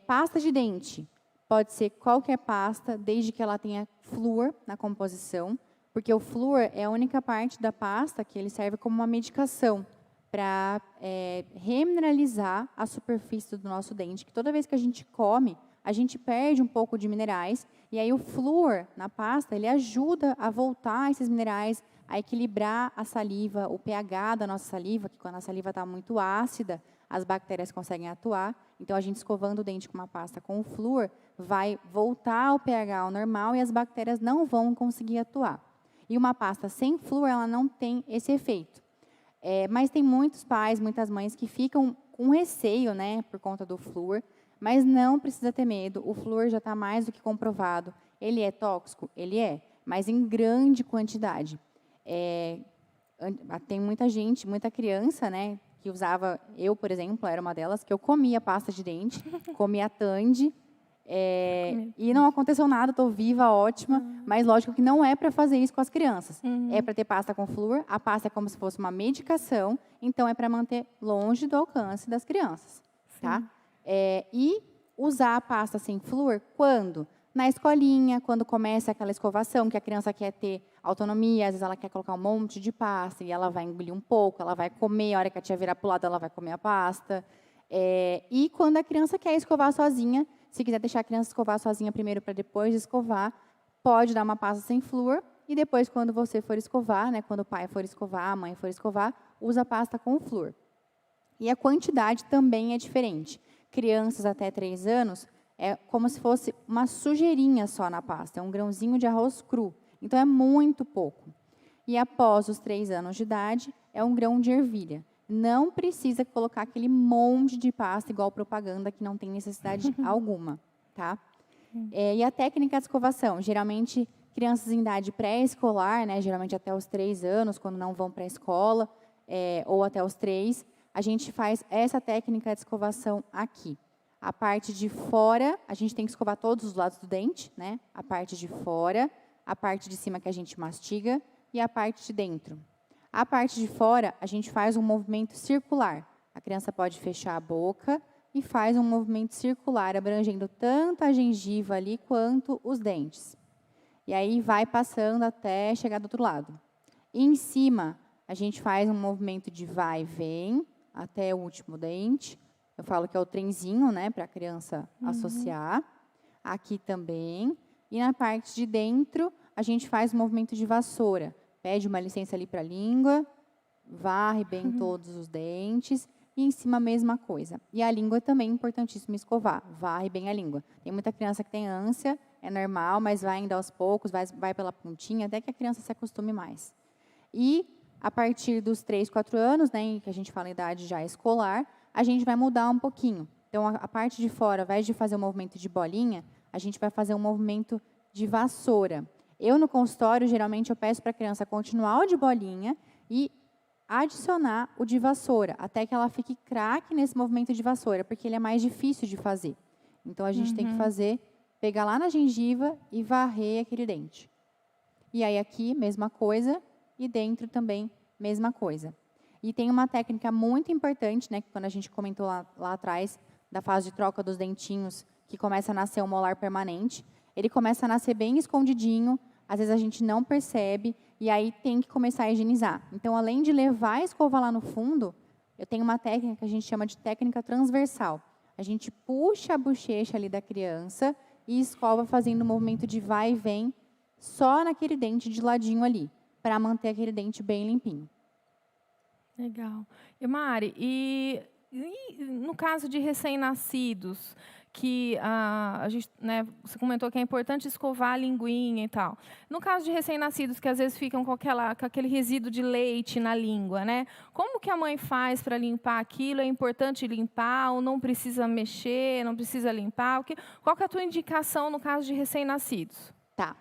Pasta de dente. Pode ser qualquer pasta, desde que ela tenha flúor na composição, porque o flúor é a única parte da pasta que ele serve como uma medicação para remineralizar a superfície do nosso dente, que toda vez que a gente come, a gente perde um pouco de minerais, e aí o flúor na pasta, ele ajuda a voltar esses minerais, a equilibrar a saliva, o pH da nossa saliva, que quando a saliva está muito ácida, as bactérias conseguem atuar. Então, a gente escovando o dente com uma pasta com o flúor, vai voltar ao pH ao normal e as bactérias não vão conseguir atuar. E uma pasta sem flúor, ela não tem esse efeito. Mas tem muitos pais, muitas mães que ficam com receio, né, por conta do flúor, mas não precisa ter medo, o flúor já está mais do que comprovado. Ele é tóxico? Ele é, mas em grande quantidade. Tem muita gente, muita criança, né, que usava, eu, por exemplo, era uma delas, que eu comia pasta de dente, comia Tandy, e não aconteceu nada, estou viva, ótima, mas lógico que não é para fazer isso com as crianças. É para ter pasta com flúor, a pasta é como se fosse uma medicação, então é para manter longe do alcance das crianças. Tá? E usar a pasta sem flúor quando? Na escolinha, quando começa aquela escovação, que a criança quer ter autonomia, às vezes ela quer colocar um monte de pasta e ela vai engolir um pouco, ela vai comer, a hora que a tia virar para o lado, ela vai comer a pasta. E quando a criança quer escovar sozinha, se quiser deixar a criança escovar sozinha primeiro para depois escovar, pode dar uma pasta sem flúor e depois, quando você for escovar, né, quando o pai for escovar, a mãe for escovar, usa a pasta com flúor. E a quantidade também é diferente. Crianças até 3 anos, é como se fosse uma sujeirinha só na pasta, é um grãozinho de arroz cru. Então, é muito pouco. E após os 3 anos de idade, é um grão de ervilha. Não precisa colocar aquele monte de pasta, igual propaganda, que não tem necessidade alguma. Tá? E a técnica de escovação, geralmente, crianças em idade pré-escolar, né, geralmente até os 3 anos, quando não vão para a escola, ou até os 3, a gente faz essa técnica de escovação aqui. A parte de fora, a gente tem que escovar todos os lados do dente, né? A parte de fora, a parte de cima que a gente mastiga e a parte de dentro. A parte de fora, a gente faz um movimento circular. A criança pode fechar a boca e faz um movimento circular, abrangendo tanto a gengiva ali quanto os dentes. E aí vai passando até chegar do outro lado. E em cima, a gente faz um movimento de vai e vem até o último dente. Eu falo que é o trenzinho, né, para a criança associar. Aqui também. E na parte de dentro, a gente faz o movimento de vassoura. Pede uma licença ali para a língua, varre bem todos os dentes. E em cima a mesma coisa. E a língua também é importantíssimo escovar. Varre bem a língua. Tem muita criança que tem ânsia, é normal, mas vai ainda aos poucos, vai pela pontinha, até que a criança se acostume mais. E a partir dos 3, 4 anos, né, que a gente fala em idade já escolar, a gente vai mudar um pouquinho. Então, a parte de fora, ao invés de fazer um movimento de bolinha, a gente vai fazer um movimento de vassoura. Eu, no consultório, geralmente, eu peço para a criança continuar o de bolinha e adicionar o de vassoura, até que ela fique craque nesse movimento de vassoura, porque ele é mais difícil de fazer. Então, a gente tem que fazer, pegar lá na gengiva e varrer aquele dente. E aí, aqui, mesma coisa, e dentro também, mesma coisa. E tem uma técnica muito importante, né, que quando a gente comentou lá atrás, da fase de troca dos dentinhos, que começa a nascer um molar permanente, ele começa a nascer bem escondidinho, às vezes a gente não percebe, e aí tem que começar a higienizar. Então, além de levar a escova lá no fundo, eu tenho uma técnica que a gente chama de técnica transversal. A gente puxa a bochecha ali da criança e escova fazendo um movimento de vai e vem, só naquele dente de ladinho ali, para manter aquele dente bem limpinho. Legal. E Mari, e no caso de recém-nascidos, que a gente, né, você comentou que é importante escovar a linguinha e tal. No caso de recém-nascidos, que às vezes ficam com aquele resíduo de leite na língua, né? Como que a mãe faz para limpar aquilo? É importante limpar ou não precisa mexer, não precisa limpar? Qual que é a tua indicação no caso de recém-nascidos? Tá.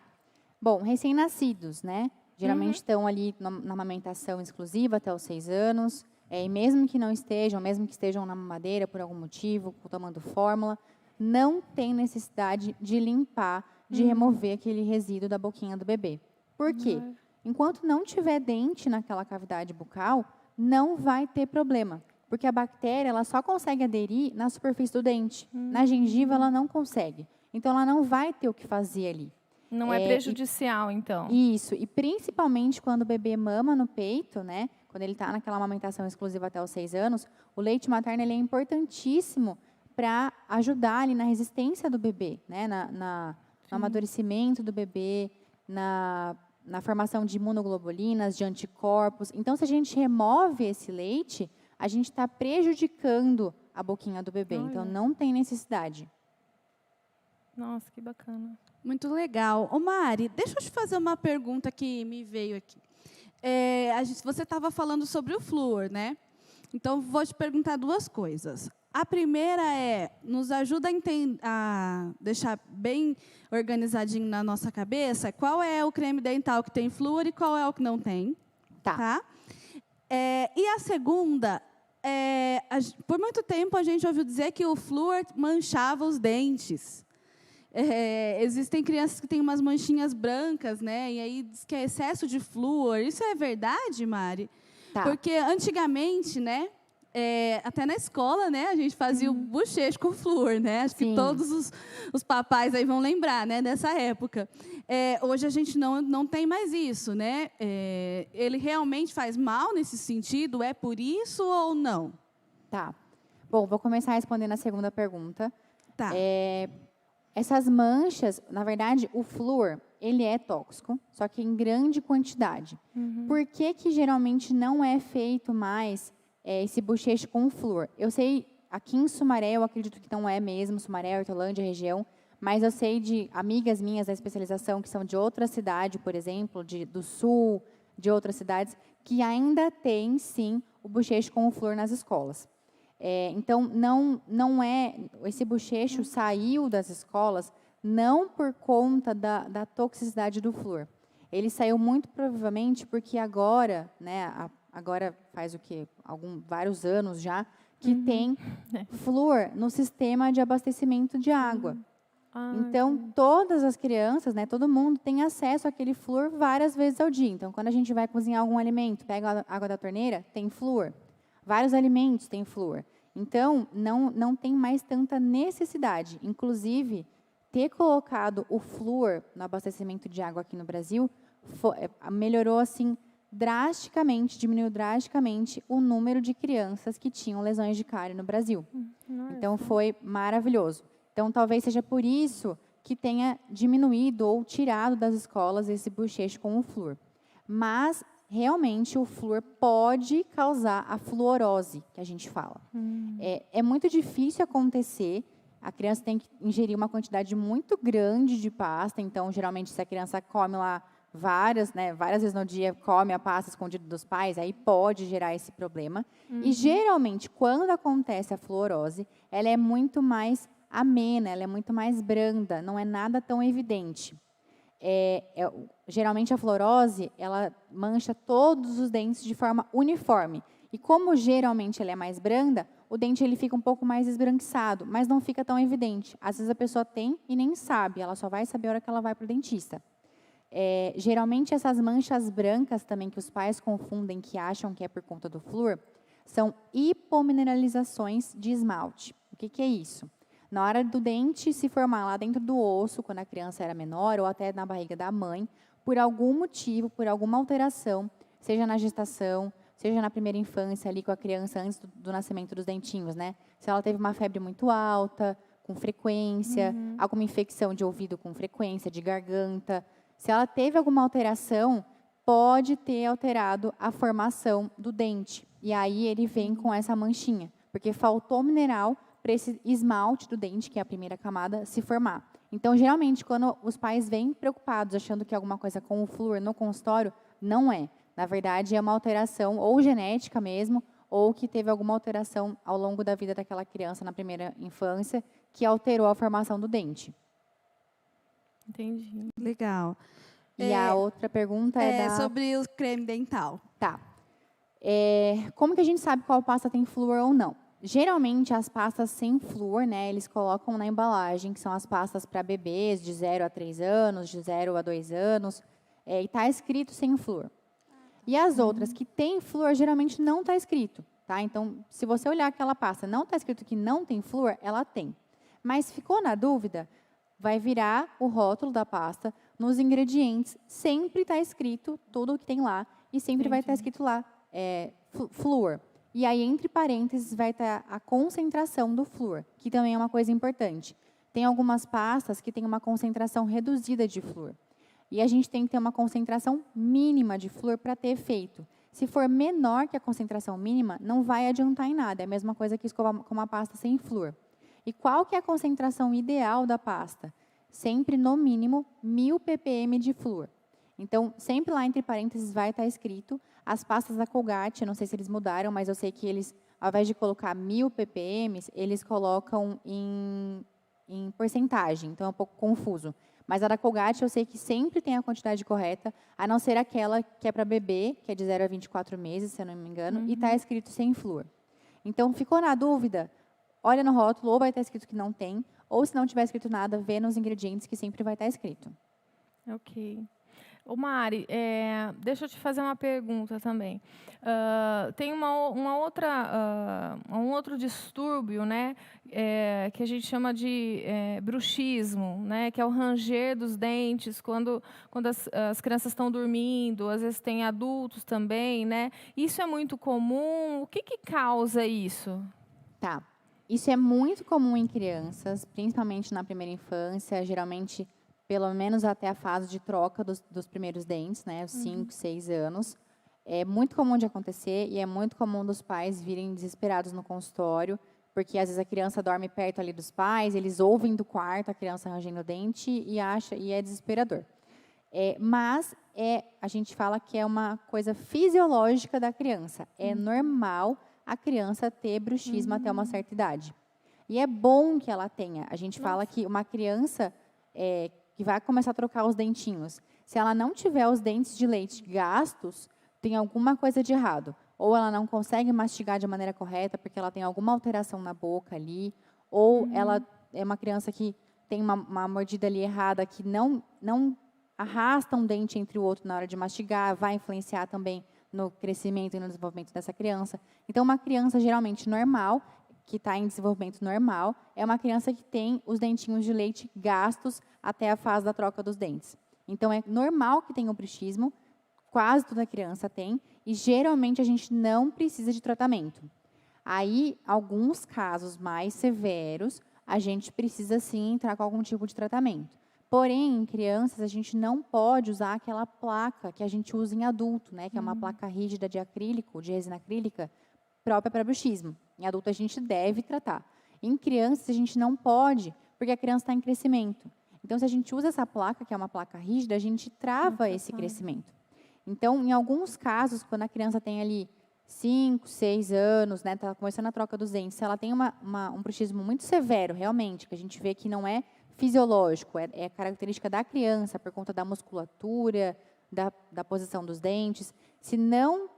Bom, recém-nascidos, né? Geralmente estão ali na amamentação exclusiva até os 6 anos. E mesmo que não estejam, mesmo que estejam na mamadeira por algum motivo, tomando fórmula, não tem necessidade de limpar, de remover aquele resíduo da boquinha do bebê. Por quê? Enquanto não tiver dente naquela cavidade bucal, não vai ter problema. Porque a bactéria ela só consegue aderir na superfície do dente. Na gengiva, ela não consegue. Então, ela não vai ter o que fazer ali. Não é prejudicial, então? Isso. E principalmente quando o bebê mama no peito, né? quando ele está naquela amamentação exclusiva até os 6 anos, o leite materno ele é importantíssimo para ajudar ali na resistência do bebê, né? No amadurecimento do bebê, na formação de imunoglobulinas, de anticorpos. Então, se a gente remove esse leite, a gente está prejudicando a boquinha do bebê. Olha. Então, não tem necessidade. Nossa, que bacana. Muito legal. Ô Mari, deixa eu te fazer uma pergunta que me veio aqui. Você estava falando sobre o flúor, né? Então, vou te perguntar duas coisas. A primeira nos ajuda a deixar bem organizadinho na nossa cabeça qual é o creme dental que tem flúor e qual é o que não tem. Tá. E a segunda, por muito tempo a gente ouviu dizer que o flúor manchava os dentes. Existem crianças que têm umas manchinhas brancas, né? E aí diz que é excesso de flúor. Isso é verdade, Mari? Tá. Porque antigamente, né? Até na escola, né? A gente fazia o bochecho com flúor, né? Acho que todos os papais aí vão lembrar, né? Dessa época. Hoje a gente não tem mais isso, né? Ele realmente faz mal nesse sentido? É por isso ou não? Tá. Bom, vou começar respondendo a segunda pergunta. Tá. Essas manchas, na verdade, o flúor, ele é tóxico, só que em grande quantidade. Por que geralmente não é feito mais esse bochecho com flúor? Eu sei, aqui em Sumaré, eu acredito que não é mesmo, Sumaré, Hortolândia, região, mas eu sei de amigas minhas da especialização, que são de outra cidade, por exemplo, do sul, de outras cidades, que ainda tem, sim, o bochecho com o flúor nas escolas. Então, não é... Esse bochecho saiu das escolas não por conta da toxicidade do flúor. Ele saiu muito provavelmente porque agora, né, agora faz o quê? Vários anos já, que tem flúor no sistema de abastecimento de água. Então, todas as crianças, né, todo mundo tem acesso àquele flúor várias vezes ao dia. Então, quando a gente vai cozinhar algum alimento, pega a água da torneira, tem flúor. Vários alimentos têm flúor. Então, não tem mais tanta necessidade. Inclusive, ter colocado o flúor no abastecimento de água aqui no Brasil melhorou, assim, drasticamente, diminuiu drasticamente o número de crianças que tinham lesões de cárie no Brasil. Então, foi maravilhoso. Então, talvez seja por isso que tenha diminuído ou tirado das escolas esse bochecho com o flúor. Mas, realmente, o flúor pode causar a fluorose, que a gente fala. É muito difícil acontecer. A criança tem que ingerir uma quantidade muito grande de pasta. Então, geralmente, se a criança come lá várias vezes no dia, come a pasta escondida dos pais, aí pode gerar esse problema. E, geralmente, quando acontece a fluorose, ela é muito mais amena, ela é muito mais branda, não é nada tão evidente. Geralmente, a fluorose, ela mancha todos os dentes de forma uniforme. E como, geralmente, ela é mais branda, o dente ele fica um pouco mais esbranquiçado, mas não fica tão evidente. Às vezes, a pessoa tem e nem sabe, ela só vai saber a hora que ela vai para o dentista. Geralmente, essas manchas brancas também, que os pais confundem, que acham que é por conta do flúor, são hipomineralizações de esmalte. O que é isso? Na hora do dente se formar lá dentro do osso, quando a criança era menor, ou até na barriga da mãe, por algum motivo, por alguma alteração, seja na gestação, seja na primeira infância, ali com a criança, antes do nascimento dos dentinhos, né? Se ela teve uma febre muito alta, com frequência, alguma infecção de ouvido com frequência, de garganta. Se ela teve alguma alteração, pode ter alterado a formação do dente. E aí ele vem com essa manchinha, porque faltou mineral para esse esmalte do dente, que é a primeira camada, se formar. Então, geralmente, quando os pais vêm preocupados, achando que é alguma coisa com o flúor no consultório, não é. Na verdade, é uma alteração ou genética mesmo, ou que teve alguma alteração ao longo da vida daquela criança na primeira infância, que alterou a formação do dente. Entendi. Legal. E a outra pergunta sobre o creme dental. Tá. Como que a gente sabe qual pasta tem flúor ou não? Geralmente, as pastas sem flúor, né, eles colocam na embalagem, que são as pastas para bebês de 0 a 3 anos, de 0 a 2 anos, e está escrito sem flúor. E as outras que têm flúor, geralmente não está escrito. Tá? Então, se você olhar aquela pasta, não está escrito que não tem flúor, ela tem. Mas ficou na dúvida, vai virar o rótulo da pasta, nos ingredientes, sempre está escrito tudo o que tem lá, e sempre vai estar escrito lá, flúor. E aí, entre parênteses, vai estar a concentração do flúor, que também é uma coisa importante. Tem algumas pastas que têm uma concentração reduzida de flúor. E a gente tem que ter uma concentração mínima de flúor para ter efeito. Se for menor que a concentração mínima, não vai adiantar em nada. É a mesma coisa que escovar com uma pasta sem flúor. E qual que é a concentração ideal da pasta? Sempre, no mínimo, 1000 ppm de flúor. Então, sempre lá entre parênteses vai estar escrito. As pastas da Colgate, eu não sei se eles mudaram, mas eu sei que eles, ao invés de colocar 1000 ppm, eles colocam em porcentagem. Então, é um pouco confuso. Mas a da Colgate, eu sei que sempre tem a quantidade correta, a não ser aquela que é para bebê, que é de 0 a 24 meses, se eu não me engano, e está escrito sem flúor. Então, ficou na dúvida? Olha no rótulo, ou vai estar escrito que não tem, ou se não tiver escrito nada, vê nos ingredientes que sempre vai estar escrito. Ok. Ô Mari, deixa eu te fazer uma pergunta também. Tem um outro distúrbio, né, que a gente chama de bruxismo, né, que é o ranger dos dentes quando as crianças estão dormindo, às vezes tem adultos também, né? Isso é muito comum. O que causa isso? Tá. Isso é muito comum em crianças, principalmente na primeira infância, geralmente pelo menos até a fase de troca dos primeiros dentes, né, os 5, 6 anos. É muito comum de acontecer e é muito comum dos pais virem desesperados no consultório, porque às vezes a criança dorme perto ali dos pais, eles ouvem do quarto a criança rangendo o dente e é desesperador. Mas a gente fala que é uma coisa fisiológica da criança. É normal a criança ter bruxismo até uma certa idade. E é bom que ela tenha. A gente fala que uma criança que vai começar a trocar os dentinhos, se ela não tiver os dentes de leite gastos, tem alguma coisa de errado. Ou ela não consegue mastigar de maneira correta, porque ela tem alguma alteração na boca ali, ou ela é uma criança que tem uma mordida ali errada, que não arrasta um dente entre o outro na hora de mastigar, vai influenciar também no crescimento e no desenvolvimento dessa criança. Então, uma criança geralmente normal, que está em desenvolvimento normal, é uma criança que tem os dentinhos de leite gastos até a fase da troca dos dentes. Então, é normal que tenha o bruxismo, quase toda criança tem, e geralmente a gente não precisa de tratamento. Aí, alguns casos mais severos, a gente precisa sim entrar com algum tipo de tratamento. Porém, em crianças, a gente não pode usar aquela placa que a gente usa em adulto, né, que é uma placa rígida de acrílico, de resina acrílica, própria para bruxismo. Em adulto, a gente deve tratar. Em crianças, a gente não pode, porque a criança está em crescimento. Então, se a gente usa essa placa, que é uma placa rígida, a gente trava esse crescimento. Então, em alguns casos, quando a criança tem ali 5, 6 anos, né, está começando a troca dos dentes, se ela tem um bruxismo muito severo, realmente, que a gente vê que não é fisiológico, é característica da criança, por conta da musculatura, da posição dos dentes, se não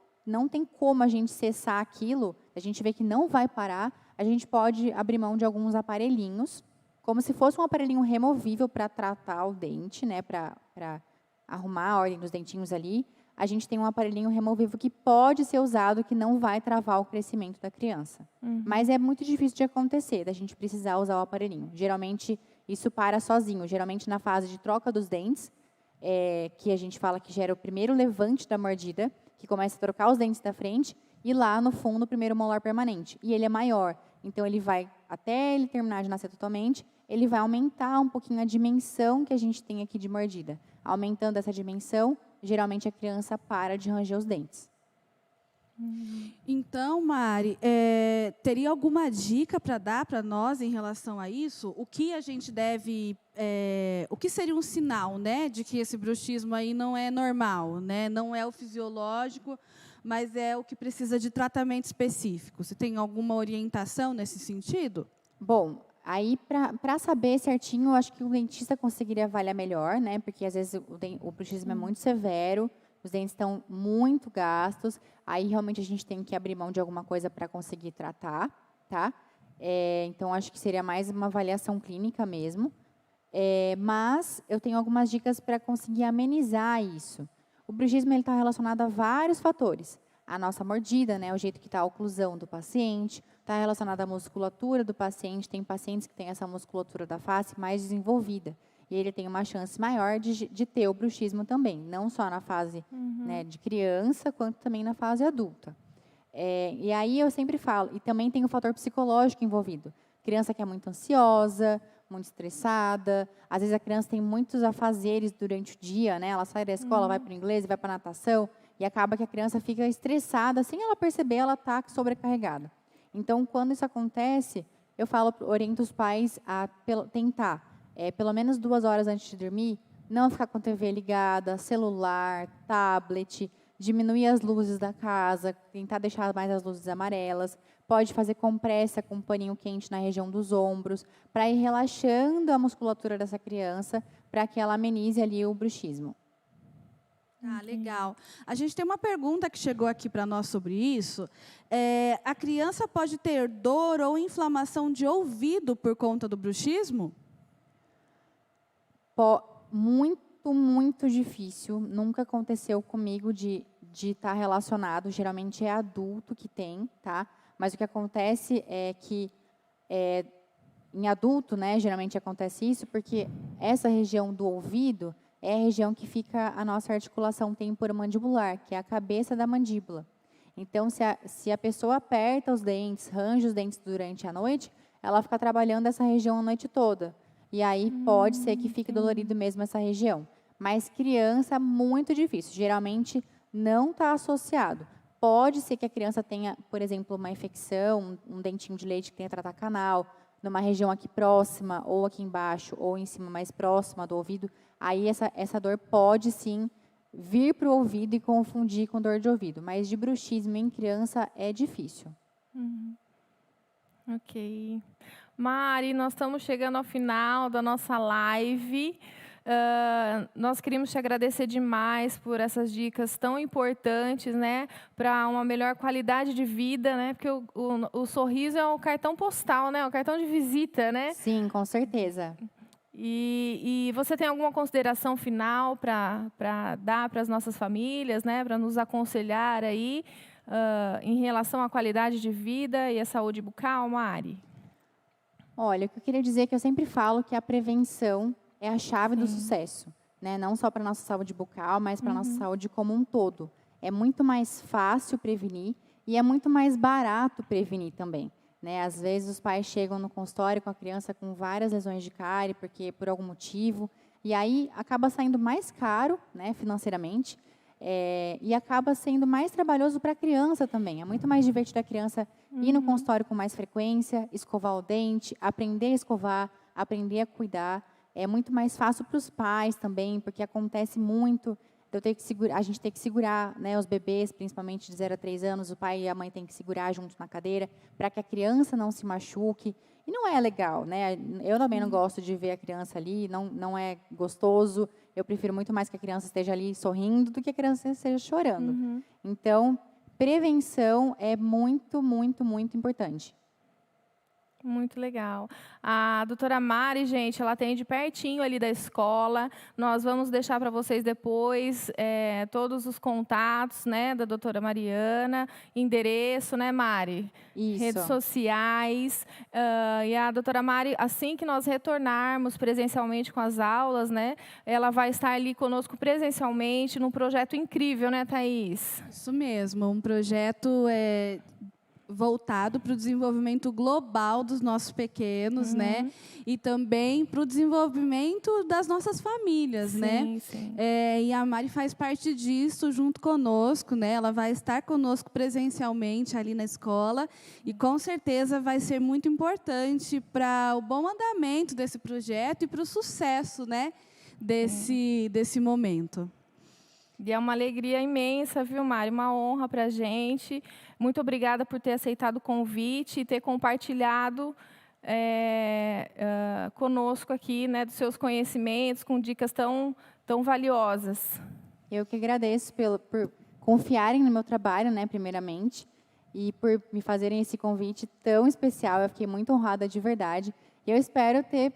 tem como a gente cessar aquilo, a gente vê que não vai parar, a gente pode abrir mão de alguns aparelhinhos, como se fosse um aparelhinho removível para tratar o dente, né, para arrumar a ordem dos dentinhos ali. A gente tem um aparelhinho removível que pode ser usado, que não vai travar o crescimento da criança. Mas é muito difícil de acontecer, da gente precisar usar o aparelhinho. Geralmente, isso para sozinho. Geralmente, na fase de troca dos dentes, que a gente fala que gera o primeiro levante da mordida, que começa a trocar os dentes da frente, e lá no fundo o primeiro molar permanente. E ele é maior, então ele vai, até ele terminar de nascer totalmente, ele vai aumentar um pouquinho a dimensão que a gente tem aqui de mordida. Aumentando essa dimensão, geralmente a criança para de ranger os dentes. Então, Mari, teria alguma dica para dar para nós em relação a isso? O que a gente deve... o que seria um sinal, né, de que esse bruxismo aí não é normal, né? Não é o fisiológico, mas é o que precisa de tratamento específico. Você tem alguma orientação nesse sentido? Bom, aí para saber certinho, eu acho que o dentista conseguiria avaliar melhor, né? Porque às vezes o bruxismo é muito severo, os dentes estão muito gastos, aí realmente a gente tem que abrir mão de alguma coisa para conseguir tratar, tá? Então, acho que seria mais uma avaliação clínica mesmo. Mas eu tenho algumas dicas para conseguir amenizar isso. O bruxismo está relacionado a vários fatores. A nossa mordida, né, o jeito que está a oclusão do paciente, está relacionado à musculatura do paciente. Tem pacientes que têm essa musculatura da face mais desenvolvida. E ele tem uma chance maior de ter o bruxismo também, não só na fase né, de criança, quanto também na fase adulta. E aí eu sempre falo, e também tem o fator psicológico envolvido. Criança que é muito ansiosa, muito estressada, às vezes a criança tem muitos afazeres durante o dia, né? Ela sai da escola, vai para o inglês, vai para a natação, e acaba que a criança fica estressada, sem ela perceber, ela está sobrecarregada. Então, quando isso acontece, eu oriento os pais a tentar, pelo menos 2 horas antes de dormir, não ficar com a TV ligada, celular, tablet, diminuir as luzes da casa, tentar deixar mais as luzes amarelas, pode fazer compressa com um paninho quente na região dos ombros, para ir relaxando a musculatura dessa criança, para que ela amenize ali o bruxismo. Ah, legal. A gente tem uma pergunta que chegou aqui para nós sobre isso. A criança pode ter dor ou inflamação de ouvido por conta do bruxismo? Muito, muito difícil. Nunca aconteceu comigo de estar relacionado. Geralmente é adulto que tem, tá? Mas o que acontece é que em adulto, né, geralmente acontece isso porque essa região do ouvido é a região que fica a nossa articulação temporomandibular, que é a cabeça da mandíbula. Então, se a pessoa aperta os dentes, range os dentes durante a noite, ela fica trabalhando essa região a noite toda. E aí pode ser que fique dolorido mesmo essa região. Mas criança, muito difícil. Geralmente não está associado. Pode ser que a criança tenha, por exemplo, uma infecção, um dentinho de leite que tenha tratar canal, numa região aqui próxima, ou aqui embaixo, ou em cima mais próxima do ouvido. Aí essa dor pode sim vir para o ouvido e confundir com dor de ouvido. Mas de bruxismo em criança é difícil. Ok. Mari, nós estamos chegando ao final da nossa live. Nós queríamos te agradecer demais por essas dicas tão importantes, né, para uma melhor qualidade de vida, né, porque o sorriso é o cartão postal, né, o cartão de visita, né? Sim, com certeza. E você tem alguma consideração final para dar para as nossas famílias, né, para nos aconselhar aí em relação à qualidade de vida e à saúde bucal, Mari? Olha, o que eu queria dizer é que eu sempre falo que a prevenção é a chave do sucesso, né? Não só para a nossa saúde bucal, mas para a nossa saúde como um todo. É muito mais fácil prevenir e é muito mais barato prevenir também, né? Às vezes os pais chegam no consultório com a criança com várias lesões de cárie, porque por algum motivo, e aí acaba saindo mais caro, né, financeiramente, e acaba sendo mais trabalhoso para a criança também. É muito mais divertido a criança ir no consultório com mais frequência, escovar o dente, aprender a escovar, aprender a cuidar. É muito mais fácil para os pais também, porque acontece muito. A gente tem que segurar, né, os bebês, principalmente de 0 a 3 anos, o pai e a mãe têm que segurar junto na cadeira, para que a criança não se machuque. E não é legal, né? Eu também não gosto de ver a criança ali, não é gostoso. Eu prefiro muito mais que a criança esteja ali sorrindo do que a criança esteja chorando. Então, prevenção é muito, muito, muito importante. Muito legal. A doutora Mari, gente, ela atende pertinho ali da escola. Nós vamos deixar para vocês depois todos os contatos, né, da doutora Mariana, endereço, né, Mari? Isso. Redes sociais. E a doutora Mari, assim que nós retornarmos presencialmente com as aulas, né, ela vai estar ali conosco presencialmente num projeto incrível, né, Thaís? Isso mesmo, um projeto voltado para o desenvolvimento global dos nossos pequenos, né? E também para o desenvolvimento das nossas famílias, né? Sim. E a Mari faz parte disso junto conosco, né? Ela vai estar conosco presencialmente ali na escola e com certeza vai ser muito importante para o bom andamento desse projeto e para o sucesso, né? Desse momento. E é uma alegria imensa, viu, Mari? Uma honra para a gente. Muito obrigada por ter aceitado o convite e ter compartilhado conosco aqui, né, dos seus conhecimentos, com dicas tão valiosas. Eu que agradeço por confiarem no meu trabalho, né, primeiramente, e por me fazerem esse convite tão especial. Eu fiquei muito honrada de verdade. E eu espero ter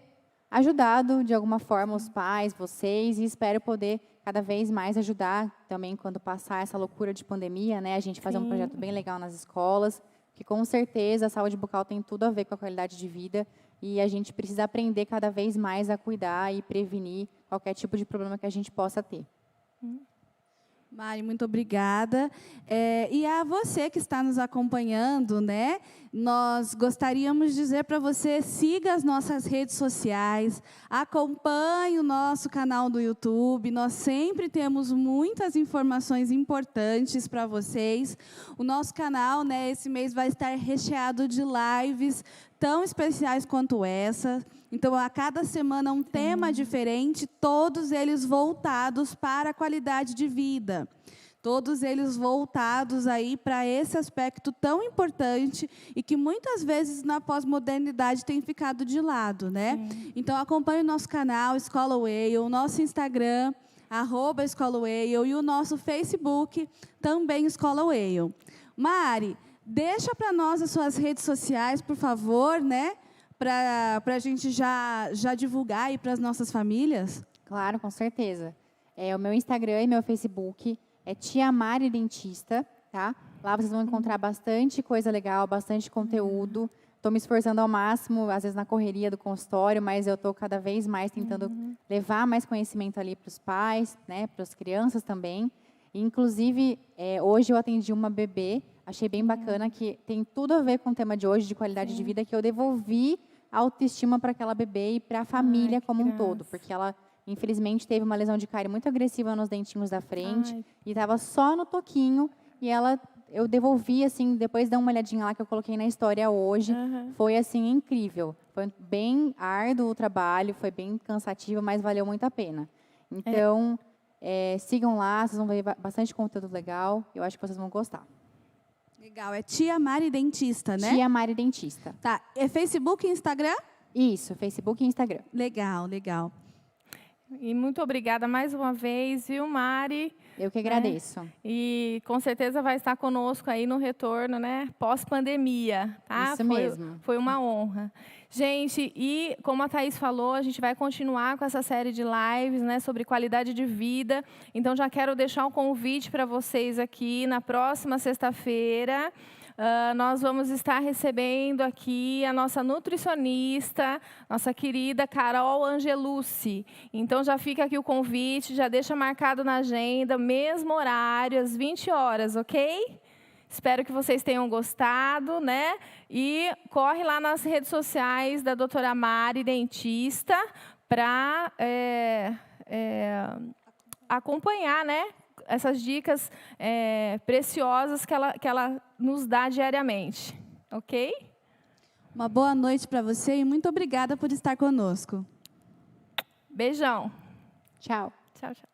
ajudado de alguma forma os pais, vocês, e espero poder cada vez mais ajudar também quando passar essa loucura de pandemia, né? A gente fazer um projeto bem legal nas escolas, que com certeza a saúde bucal tem tudo a ver com a qualidade de vida e a gente precisa aprender cada vez mais a cuidar e prevenir qualquer tipo de problema que a gente possa ter. Mari, muito obrigada. E a você que está nos acompanhando, né? Nós gostaríamos de dizer para você, siga as nossas redes sociais, acompanhe o nosso canal do YouTube. Nós sempre temos muitas informações importantes para vocês. O nosso canal, né, esse mês vai estar recheado de lives tão especiais quanto essa. Então, a cada semana um tema diferente, todos eles voltados para a qualidade de vida. Todos eles voltados aí para esse aspecto tão importante e que muitas vezes na pós-modernidade tem ficado de lado, né? Então, acompanhe o nosso canal, Escola Whale, o nosso Instagram, @Escola Whale, e o nosso Facebook, também Escola Whale. Mari, deixa para nós as suas redes sociais, por favor, né? Para a gente já divulgar aí para as nossas famílias? Claro, com certeza. O meu Instagram e meu Facebook é Tia Mari Dentista, tá? Lá vocês vão encontrar bastante coisa legal, bastante conteúdo. Estou me esforçando ao máximo, às vezes na correria do consultório, mas eu estou cada vez mais tentando levar mais conhecimento ali para os pais, né? Para as crianças também. E, inclusive, hoje eu atendi uma bebê, achei bem bacana, que tem tudo a ver com o tema de hoje, de qualidade de vida, que eu devolvi a autoestima para aquela bebê e para a família como um todo, porque ela, infelizmente, teve uma lesão de cárie muito agressiva nos dentinhos da frente e estava só no toquinho, e eu devolvi, assim, depois dá uma olhadinha lá que eu coloquei na história hoje, foi, assim, incrível. Foi bem árduo o trabalho, foi bem cansativo, mas valeu muito a pena. Então, sigam lá, vocês vão ver bastante conteúdo legal, eu acho que vocês vão gostar. Legal, é Tia Mari Dentista, né? Tia Mari Dentista. Tá, é Facebook e Instagram? Isso, Facebook e Instagram. Legal, legal. E muito obrigada mais uma vez, viu, Mari? Eu que agradeço. E com certeza vai estar conosco aí no retorno, né? Pós-pandemia, tá? Isso mesmo. Foi uma honra. Gente, e como a Thaís falou, a gente vai continuar com essa série de lives, né, sobre qualidade de vida. Então, já quero deixar um convite para vocês aqui na próxima sexta-feira. Nós vamos estar recebendo aqui a nossa nutricionista, nossa querida Carol Angelucci. Então, já fica aqui o convite, já deixa marcado na agenda, mesmo horário, às 20 horas, ok? Espero que vocês tenham gostado, né? E corre lá nas redes sociais da doutora Mari Dentista para acompanhar, né, essas dicas preciosas que ela nos dá diariamente. Ok? Uma boa noite para você e muito obrigada por estar conosco. Beijão. Tchau. Tchau, tchau.